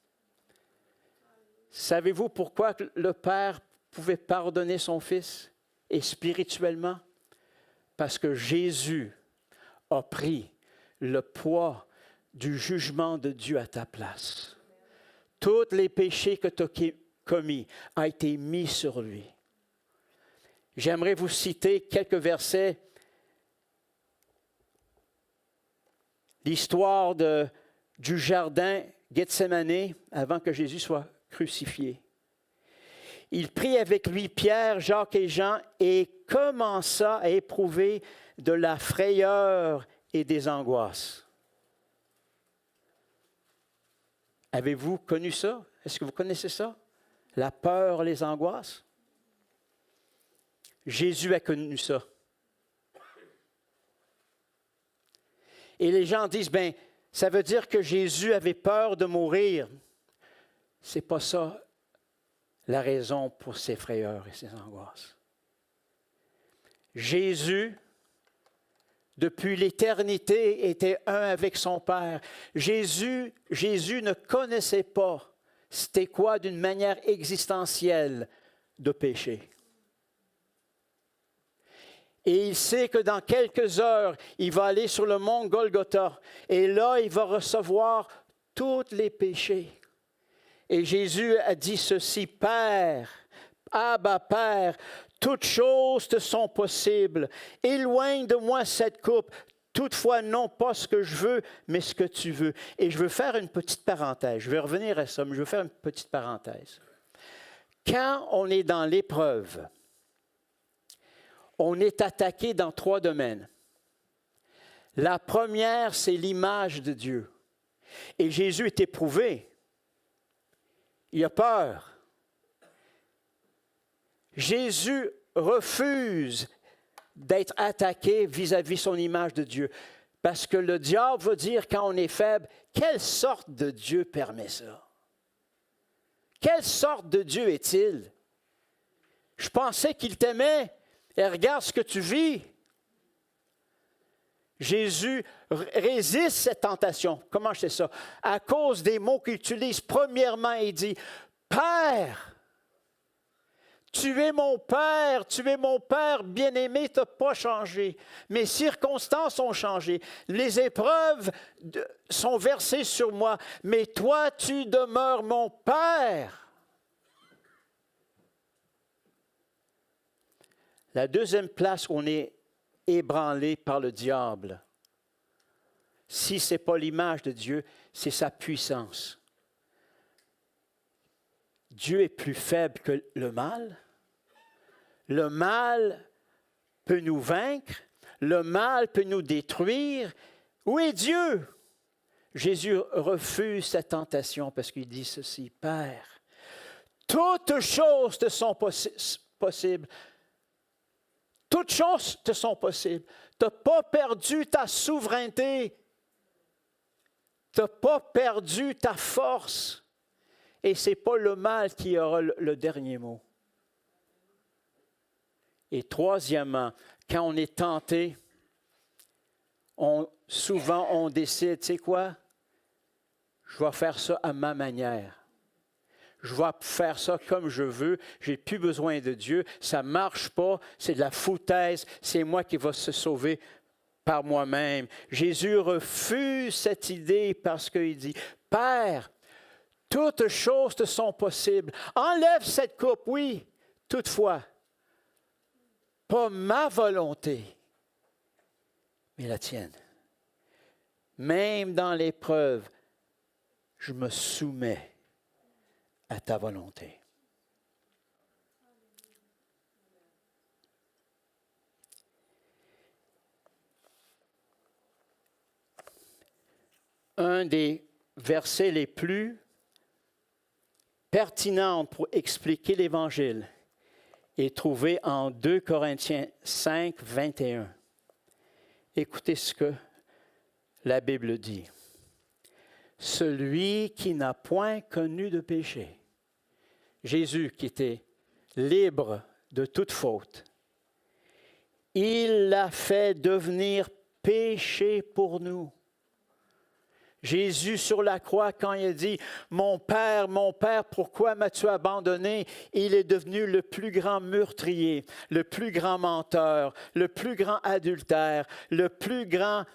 Savez-vous pourquoi le Père pouvait pardonner son Fils et spirituellement? Parce que Jésus a pris le poids du jugement de Dieu à ta place. Tous les péchés que tu as commis ont été mis sur lui. J'aimerais vous citer quelques versets. L'histoire du jardin Gethsémani avant que Jésus soit crucifié. Il prit avec lui Pierre, Jacques et Jean et commença à éprouver de la frayeur et des angoisses. Avez-vous connu ça? Est-ce que vous connaissez ça? La peur, les angoisses? Jésus a connu ça. Et les gens disent, bien, ça veut dire que Jésus avait peur de mourir. Ce n'est pas ça la raison pour ses frayeurs et ses angoisses. Jésus, depuis l'éternité, était un avec son Père. Jésus ne connaissait pas c'était quoi d'une manière existentielle de péché. Et il sait que dans quelques heures, il va aller sur le mont Golgotha. Et là, il va recevoir tous les péchés. Et Jésus a dit ceci, Père, Abba Père, toutes choses te sont possibles. Éloigne de moi cette coupe. Toutefois, non pas ce que je veux, mais ce que tu veux. Et je veux faire une petite parenthèse. Je vais revenir à ça, mais je veux faire une petite parenthèse. Quand on est dans l'épreuve, on est attaqué dans 3 domaines. La première, c'est l'image de Dieu. Et Jésus est éprouvé. Il a peur. Jésus refuse d'être attaqué vis-à-vis son image de Dieu. Parce que le diable va dire quand on est faible, quelle sorte de Dieu permet ça? Quelle sorte de Dieu est-il? Je pensais qu'il t'aimait et regarde ce que tu vis. Jésus résiste cette tentation. Comment je sais ça? À cause des mots qu'il utilise. Premièrement, il dit, Père, tu es mon Père bien-aimé, tu n'as pas changé. Mes circonstances ont changé. Les épreuves sont versées sur moi, mais toi, tu demeures mon Père. La deuxième place où on est ébranlé par le diable, si ce n'est pas l'image de Dieu, c'est sa puissance. Dieu est plus faible que le mal. Le mal peut nous vaincre. Le mal peut nous détruire. Où est Dieu? Jésus refuse cette tentation parce qu'il dit ceci, Père, toutes choses te sont possibles. Toutes choses te sont possibles. Tu n'as pas perdu ta souveraineté. Tu n'as pas perdu ta force. Et ce n'est pas le mal qui aura le dernier mot. Et troisièmement, quand on est tenté, souvent on décide, tu sais quoi? Je vais faire ça à ma manière. Je vais faire ça comme je veux. Je n'ai plus besoin de Dieu. Ça ne marche pas. C'est de la foutaise. C'est moi qui vais se sauver par moi-même. Jésus refuse cette idée parce qu'il dit, Père, toutes choses te sont possibles. Enlève cette coupe, oui. Toutefois, pas ma volonté, mais la tienne. Même dans l'épreuve, je me soumets à ta volonté. Un des versets les plus pertinents pour expliquer l'Évangile est trouvé en 2 Corinthiens 5, 21. Écoutez ce que la Bible dit. Celui qui n'a point connu de péché. Jésus qui était libre de toute faute. Il l'a fait devenir péché pour nous. Jésus sur la croix, quand il a dit « Mon Père, pourquoi m'as-tu abandonné ?» Il est devenu le plus grand meurtrier, le plus grand menteur, le plus grand adultère, le plus grand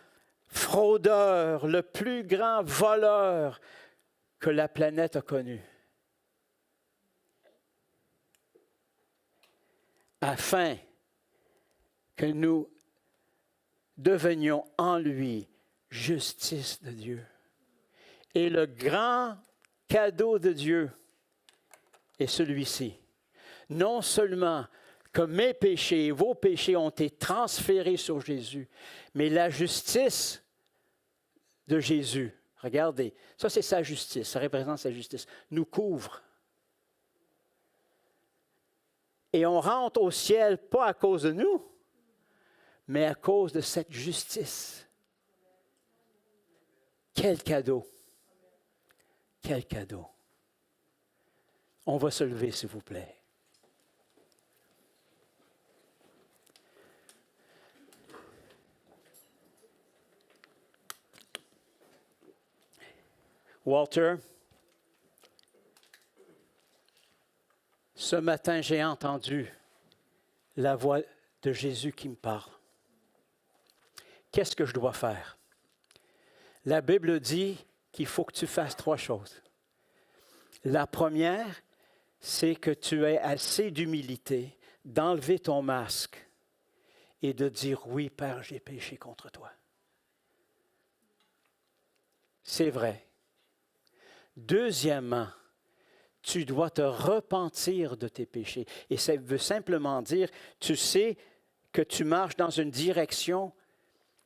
fraudeur, le plus grand voleur que la planète a connu. Afin que nous devenions en lui justice de Dieu. Et le grand cadeau de Dieu est celui-ci. Non seulement que mes péchés et vos péchés ont été transférés sur Jésus, mais la justice de Jésus, regardez, ça c'est sa justice, ça représente sa justice, nous couvre. Et on rentre au ciel pas à cause de nous, mais à cause de cette justice. Quel cadeau! Quel cadeau! On va se lever, s'il vous plaît. Walter, ce matin, j'ai entendu la voix de Jésus qui me parle. Qu'est-ce que je dois faire? La Bible dit qu'il faut que tu fasses 3 choses. La première, c'est que tu aies assez d'humilité d'enlever ton masque et de dire « Oui, Père, j'ai péché contre toi. » C'est vrai. Deuxièmement, tu dois te repentir de tes péchés. Et ça veut simplement dire, tu sais que tu marches dans une direction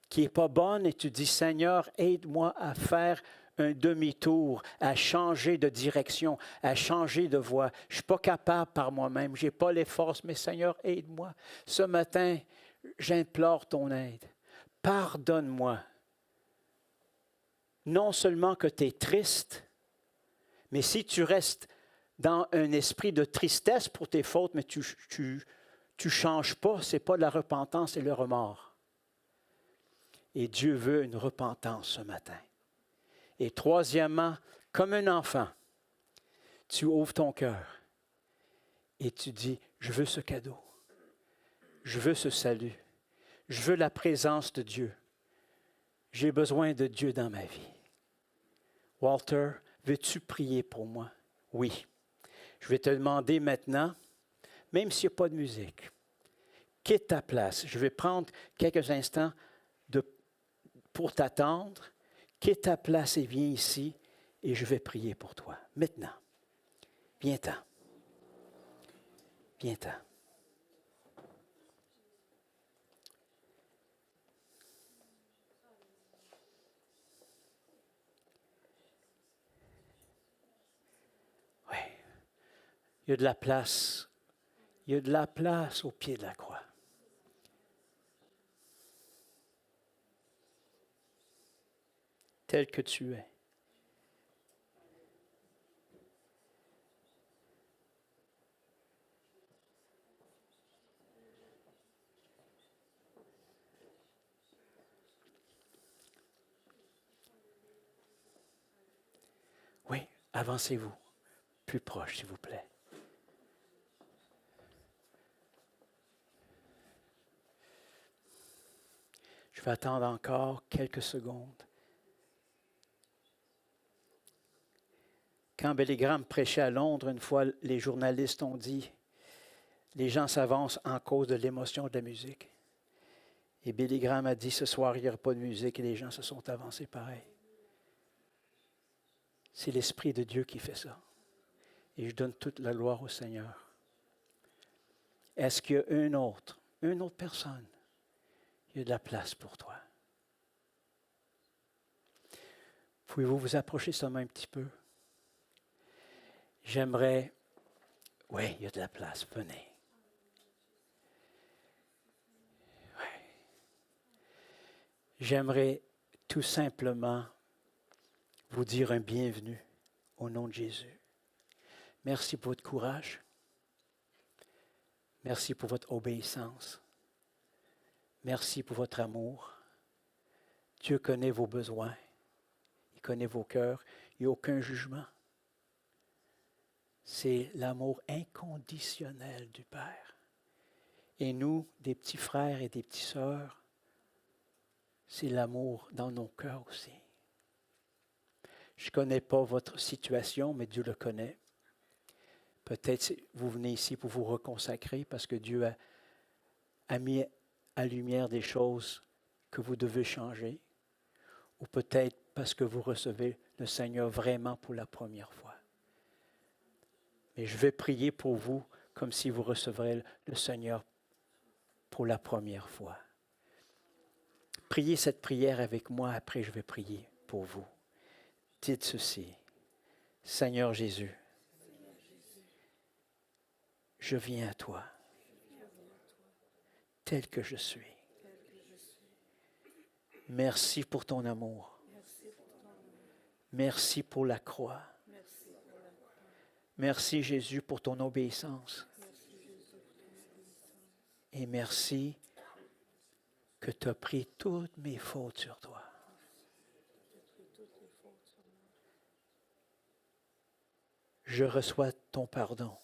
qui n'est pas bonne et tu dis, Seigneur, aide-moi à faire un demi-tour, à changer de direction, à changer de voie. Je ne suis pas capable par moi-même, je n'ai pas les forces, mais Seigneur, aide-moi. Ce matin, j'implore ton aide. Pardonne-moi. Non seulement que tu es triste, mais si tu restes dans un esprit de tristesse pour tes fautes, mais tu changes pas, ce n'est pas de la repentance, c'est le remords. Et Dieu veut une repentance ce matin. Et troisièmement, comme un enfant, tu ouvres ton cœur et tu dis, je veux ce cadeau, je veux ce salut, je veux la présence de Dieu. J'ai besoin de Dieu dans ma vie. Walter, veux-tu prier pour moi? Oui. Je vais te demander maintenant, même s'il n'y a pas de musique, quitte ta place. Je vais prendre quelques instants pour t'attendre. Quitte ta place et viens ici et je vais prier pour toi. Maintenant, viens-t'en. Viens-t'en. Oui. Il y a de la place. Il y a de la place au pied de la croix. Tel que tu es. Oui, avancez-vous. Plus proche, s'il vous plaît. Je vais attendre encore quelques secondes. Quand Billy Graham prêchait à Londres, une fois, les journalistes ont dit « Les gens s'avancent en cause de l'émotion de la musique. » Et Billy Graham a dit « Ce soir, il n'y aura pas de musique et les gens se sont avancés pareil. » C'est l'Esprit de Dieu qui fait ça. Et je donne toute la gloire au Seigneur. Est-ce qu'il y a une autre personne? Il y a de la place pour toi. Pouvez-vous vous approcher seulement un petit peu? J'aimerais... Oui, il y a de la place. Venez. Oui. j'aimerais tout simplement vous dire un bienvenue au nom de Jésus. Merci pour votre courage. Merci pour votre obéissance. Merci pour votre amour. Dieu connaît vos besoins. Il connaît vos cœurs. Il n'y a aucun jugement. C'est l'amour inconditionnel du Père. Et nous, des petits frères et des petites sœurs, c'est l'amour dans nos cœurs aussi. Je ne connais pas votre situation, mais Dieu le connaît. Peut-être vous venez ici pour vous reconsacrer parce que Dieu a mis à lumière des choses que vous devez changer. Ou peut-être parce que vous recevez le Seigneur vraiment pour la première fois. Mais je vais prier pour vous comme si vous recevrez le Seigneur pour la première fois. Priez cette prière avec moi, après je vais prier pour vous. Dites ceci, Seigneur Jésus, je viens à toi, tel que je suis. Merci pour ton amour. Merci pour la croix. Merci Jésus pour ton obéissance. Et merci que tu as pris toutes mes fautes sur toi. Je reçois ton pardon.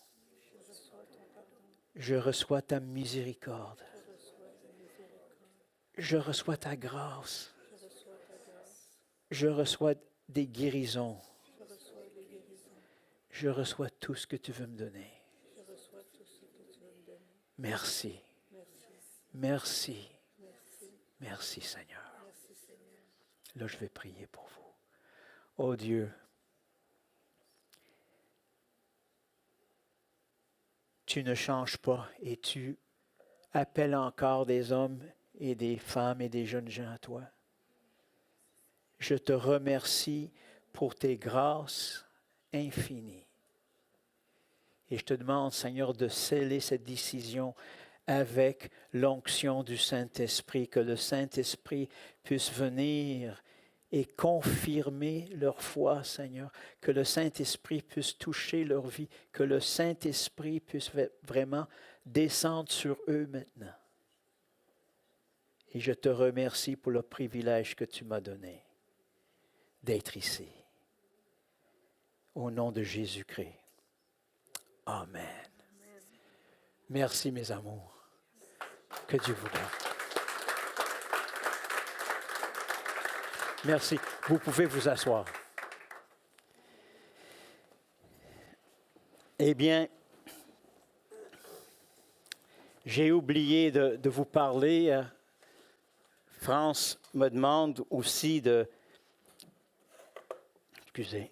Je reçois ta miséricorde. Je reçois ta grâce. Je reçois des guérisons. Je reçois tout ce que tu veux me donner. Merci. Merci. Merci Seigneur. Là, je vais prier pour vous. Oh Dieu, tu ne changes pas et tu appelles encore des hommes et des femmes et des jeunes gens à toi. Je te remercie pour tes grâces infinies. Et je te demande, Seigneur, de sceller cette décision avec l'onction du Saint-Esprit, que le Saint-Esprit puisse venir et confirmer leur foi, Seigneur, que le Saint-Esprit puisse toucher leur vie, que le Saint-Esprit puisse vraiment descendre sur eux maintenant. Et je te remercie pour le privilège que tu m'as donné d'être ici. Au nom de Jésus-Christ. Amen. Merci, mes amours. Que Dieu vous garde. Merci. Vous pouvez vous asseoir. Eh bien, j'ai oublié de vous parler. France me demande aussi de... Excusez.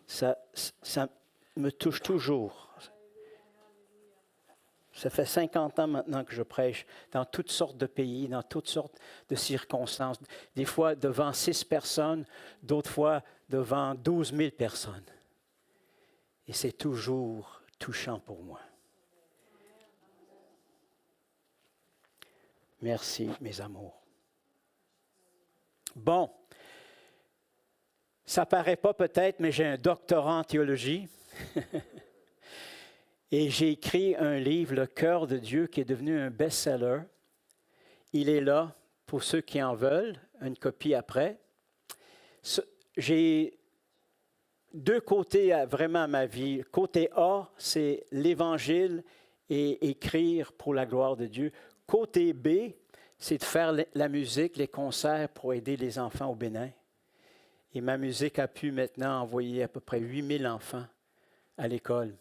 Ça me touche toujours. Ça fait 50 ans maintenant que je prêche dans toutes sortes de pays, dans toutes sortes de circonstances. Des fois devant 6 personnes, d'autres fois devant 12 000 personnes. Et c'est toujours touchant pour moi. Merci, mes amours. Bon. Ça ne paraît pas peut-être, mais j'ai un doctorat en théologie. Et j'ai écrit un livre, Le cœur de Dieu, qui est devenu un best-seller. Il est là pour ceux qui en veulent, une copie après. J'ai 2 côtés vraiment à ma vie. Côté A, c'est l'Évangile et écrire pour la gloire de Dieu. Côté B, c'est de faire la musique, les concerts pour aider les enfants au Bénin. Et ma musique a pu maintenant envoyer à peu près 8000 enfants à l'école.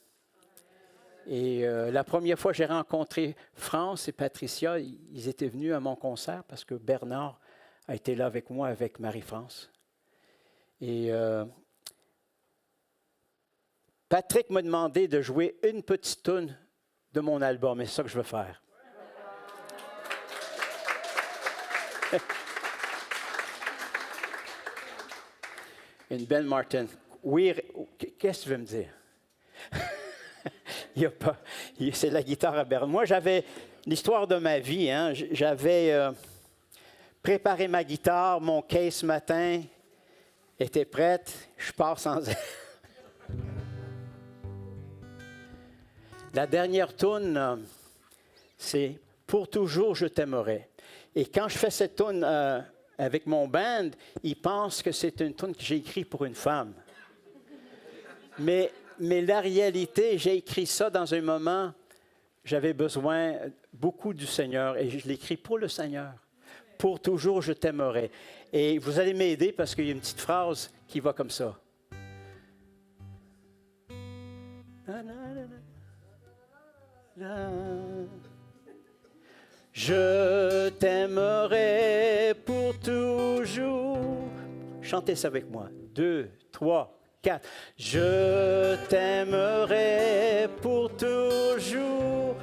Et la première fois que j'ai rencontré France et Patricia, ils étaient venus à mon concert parce que Bernard a été là avec moi, avec Marie-France. Et Patrick m'a demandé de jouer une petite toune de mon album, et c'est ça que je veux faire. Une belle Martin. Oui, qu'est-ce que tu veux me dire? Il y a pas, c'est la guitare à Bernard. Moi, j'avais l'histoire de ma vie. Hein. J'avais préparé ma guitare, mon case ce matin était prête. Je pars sans elle. La dernière toune, c'est « Pour toujours, je t'aimerai ». Et quand je fais cette toune avec mon band, ils pensent que c'est une toune que j'ai écrite pour une femme. Mais la réalité, j'ai écrit ça dans un moment, j'avais besoin beaucoup du Seigneur et je l'écris pour le Seigneur. « Pour toujours, je t'aimerai ». Et vous allez m'aider parce qu'il y a une petite phrase qui va comme ça. Je t'aimerai pour toujours. Chantez ça avec moi. 2, 3, 4. Je t'aimerai pour toujours.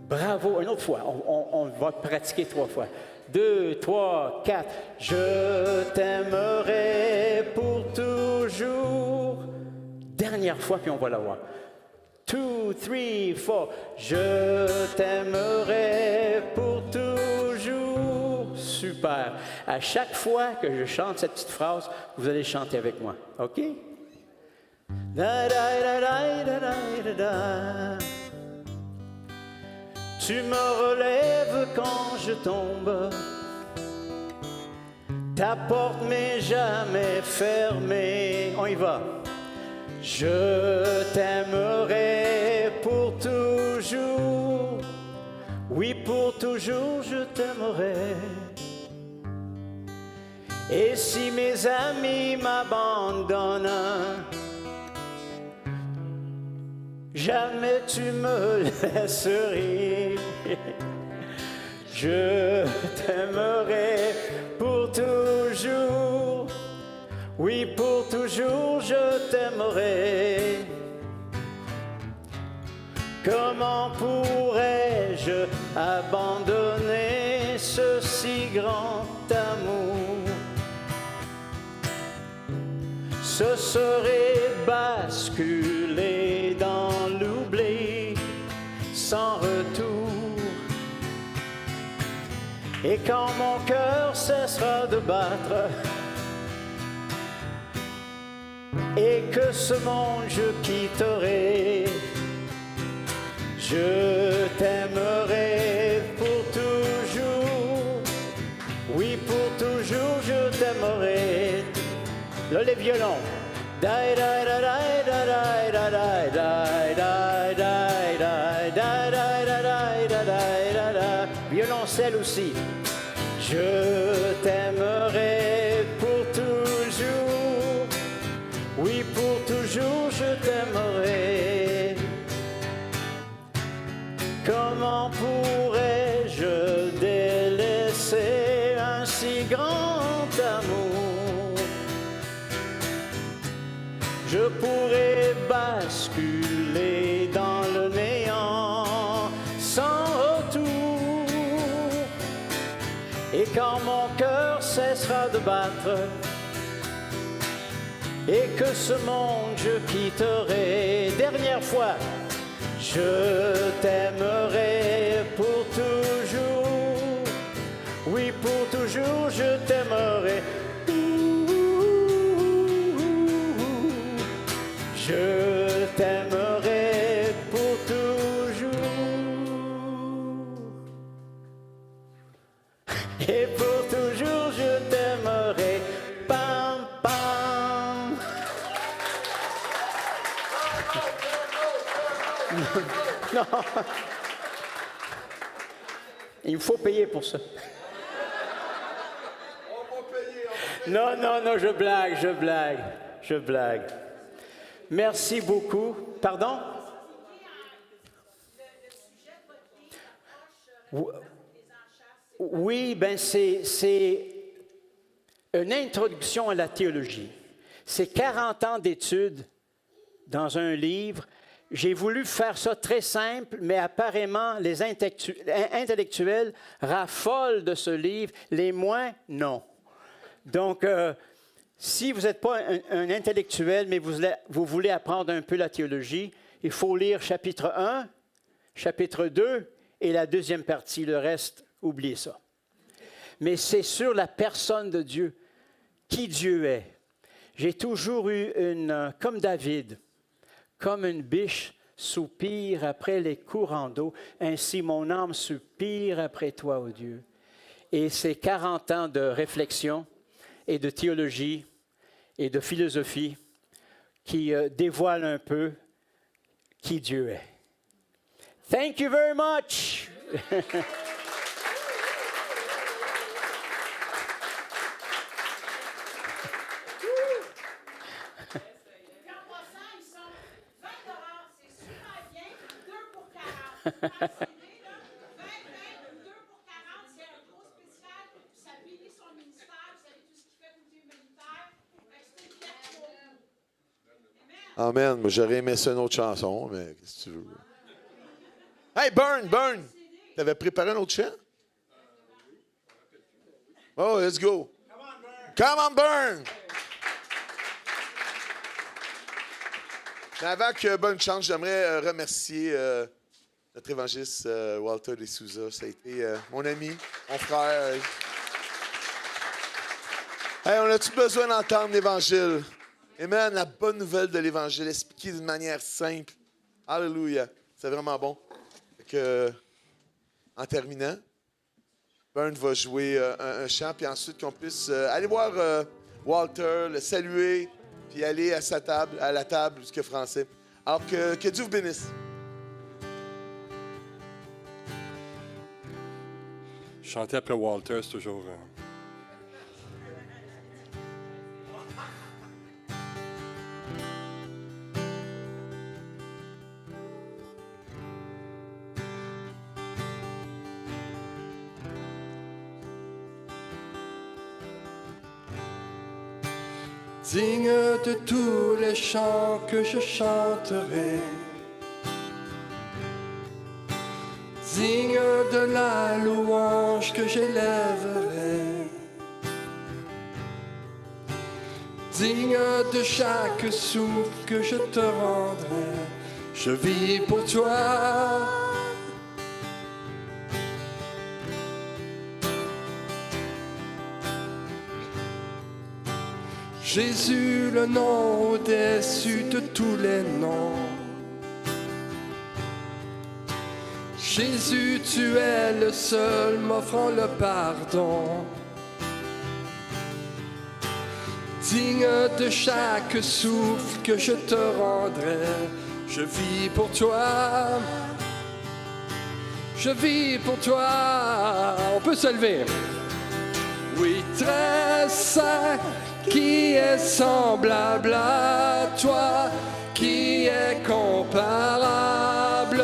Bravo. Une autre fois. On va pratiquer 3 fois. 2, 3, 4. Je t'aimerai pour toujours. Dernière fois, puis on va la voir. 2, 3, 4. Je t'aimerai pour toujours. Super. À chaque fois que je chante cette petite phrase, vous allez chanter avec moi. OK? Da, da, da, da, da, da, da. Tu me relèves quand je tombe. Ta porte m'est jamais fermée. On y va. Je t'aimerai pour toujours. Oui, pour toujours, je t'aimerai. Et si mes amis m'abandonnent, jamais tu me laisserais. Je t'aimerai pour toujours. Oui, pour toujours, je t'aimerai. Comment pourrais-je abandonner ce si grand amour? Ce serait basculer dans l'oubli sans retour. Et quand mon cœur cessera de battre et que ce monde je quitterai, je t'aimerai pour toujours. Oui, pour toujours, je t'aimerai. Là, les violons. Violoncelle aussi. Je t'aimerai pour toujours. Oui, pour toujours, je t'aimerai. Comment pourrais-je délaisser un si grand amour? Je pourrais basculer dans le néant sans retour. Et quand mon cœur cessera de battre et que ce monde je quitterai, dernière fois, je t'aimerai pour toujours. Oui, pour toujours, je t'aimerai. Je t'aimerai pour toujours. Et pour toujours, je t'aimerai. Pam, pam. Non. Il me faut payer pour ça. Non, non, non, je blague. Merci beaucoup. Pardon? Oui, ben c'est une introduction à la théologie. C'est 40 ans d'études dans un livre. J'ai voulu faire ça très simple, mais apparemment, les intellectuels raffolent de ce livre, les moins, non. Donc, si vous n'êtes pas un intellectuel, mais vous voulez apprendre un peu la théologie, il faut lire chapitre 1, chapitre 2 et la deuxième partie, le reste, oubliez ça. Mais c'est sur la personne de Dieu, qui Dieu est. J'ai toujours eu comme David, comme une biche soupire après les courants d'eau, ainsi mon âme soupire après toi, ô Dieu. Et c'est 40 ans de réflexion et de théologie et de philosophie qui dévoilent un peu qui Dieu est. Thank you very much! Amen. Moi, j'aurais aimé ça une autre chanson, mais qu'est-ce que tu veux? Hey, Burn! T'avais préparé un autre chant? Oh, let's go. Come on, Burn! Mais avant que Burn chante, j'aimerais remercier notre évangéliste Walter de Souza. Ça a été mon ami, mon frère. Hey, on a-tu besoin d'entendre l'Évangile? Amen, la bonne nouvelle de l'Évangile, expliquée d'une manière simple. Alléluia. C'est vraiment bon. En terminant, Burn va jouer un chant, puis ensuite qu'on puisse aller voir Walter, le saluer, puis aller à sa table, à la table jusqu'à français. Alors que Dieu vous bénisse. Chanter après Walter, c'est toujours... Digne de tous les chants que je chanterai, digne de la louange que j'élèverai, digne de chaque souffle que je te rendrai. Je vis pour toi. Jésus, le nom au-dessus de tous les noms. Jésus, tu es le seul m'offrant le pardon. Digne de chaque souffle que je te rendrai. Je vis pour toi. Je vis pour toi. On peut se lever. Oui, très saint, qui est semblable à toi, qui est comparable.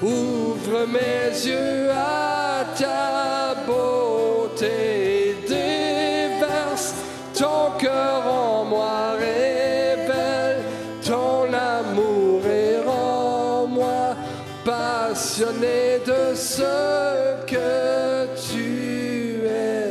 Ouvre mes yeux à ta beauté, déverse ton cœur en moi, révèle ton amour et rends-moi passionné de ce que tu es.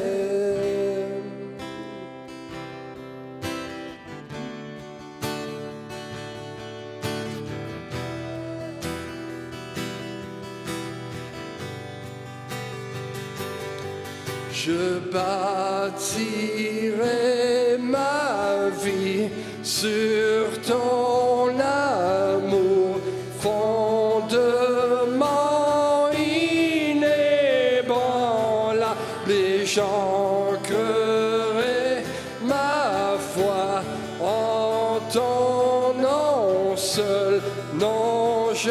Je bâtirai ma vie sur ton amour, fondement inébranlable, et j'ancrerai ma foi en ton nom seul. Non, je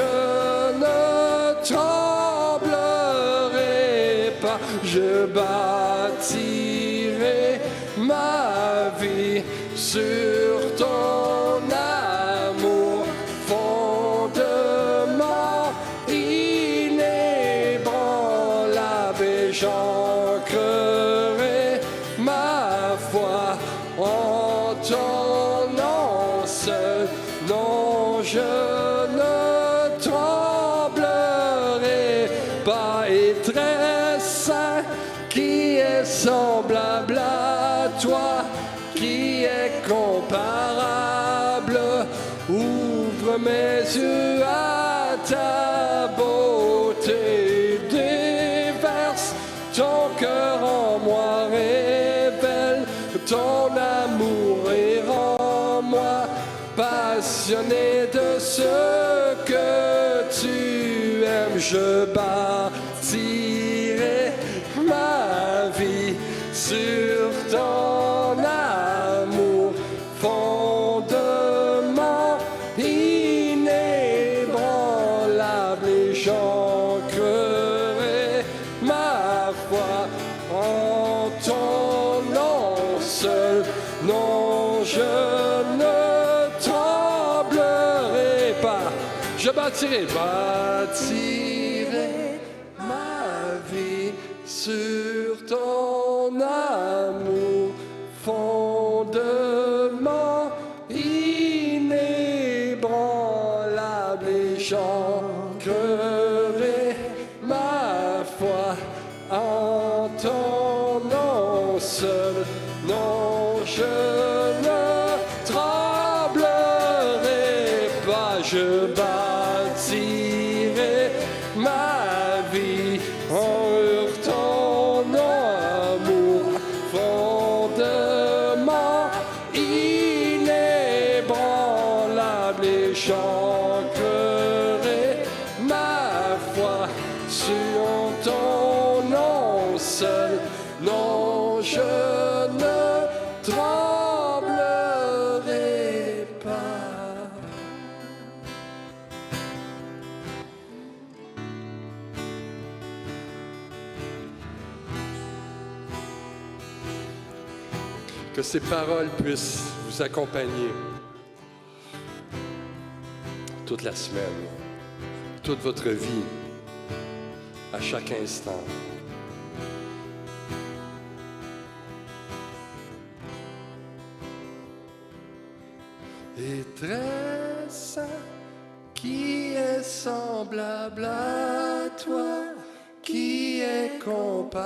ne tremblerai pas, je bâtirai ma vie sur ton amour, fondement inébranlable, et j'ancrerai ma foi en ton nom seul. Non, je ne tremblerai pas, et très saint, qui est semblable à toi, qui est comparable. Ouvre mes yeux à ta beauté, ton cœur en moi, révèle ton amour et rends-moi passionné de ce que tu aimes. Je bâtirai ma vie sur ton amour, fondement inébranlable, et j'ancrerai ma foi en ton nom seul. Non, je ne tremblerai pas. Je bâtirai ma vie sur ton amour, fondement inébranlable, et j'ancrerai ma foi en ton nom seul. Non, je ne tremblerai pas. Je bâtirai ma vie en ton amour, fondement inébranlable, et j'ancrerai ma foi sur ton nom seul. Non, je ne tremblerai pas. Que ces paroles puissent vous accompagner toute la semaine, toute votre vie, à chaque instant. Et très saint, qui est semblable à toi, qui est comparable.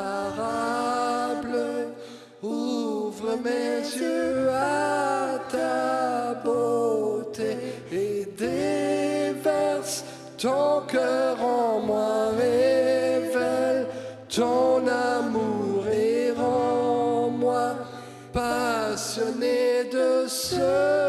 Ouvre mes yeux à ta beauté et déverse ton cœur en moi. Révèle ton amour et rends-moi passionné de ce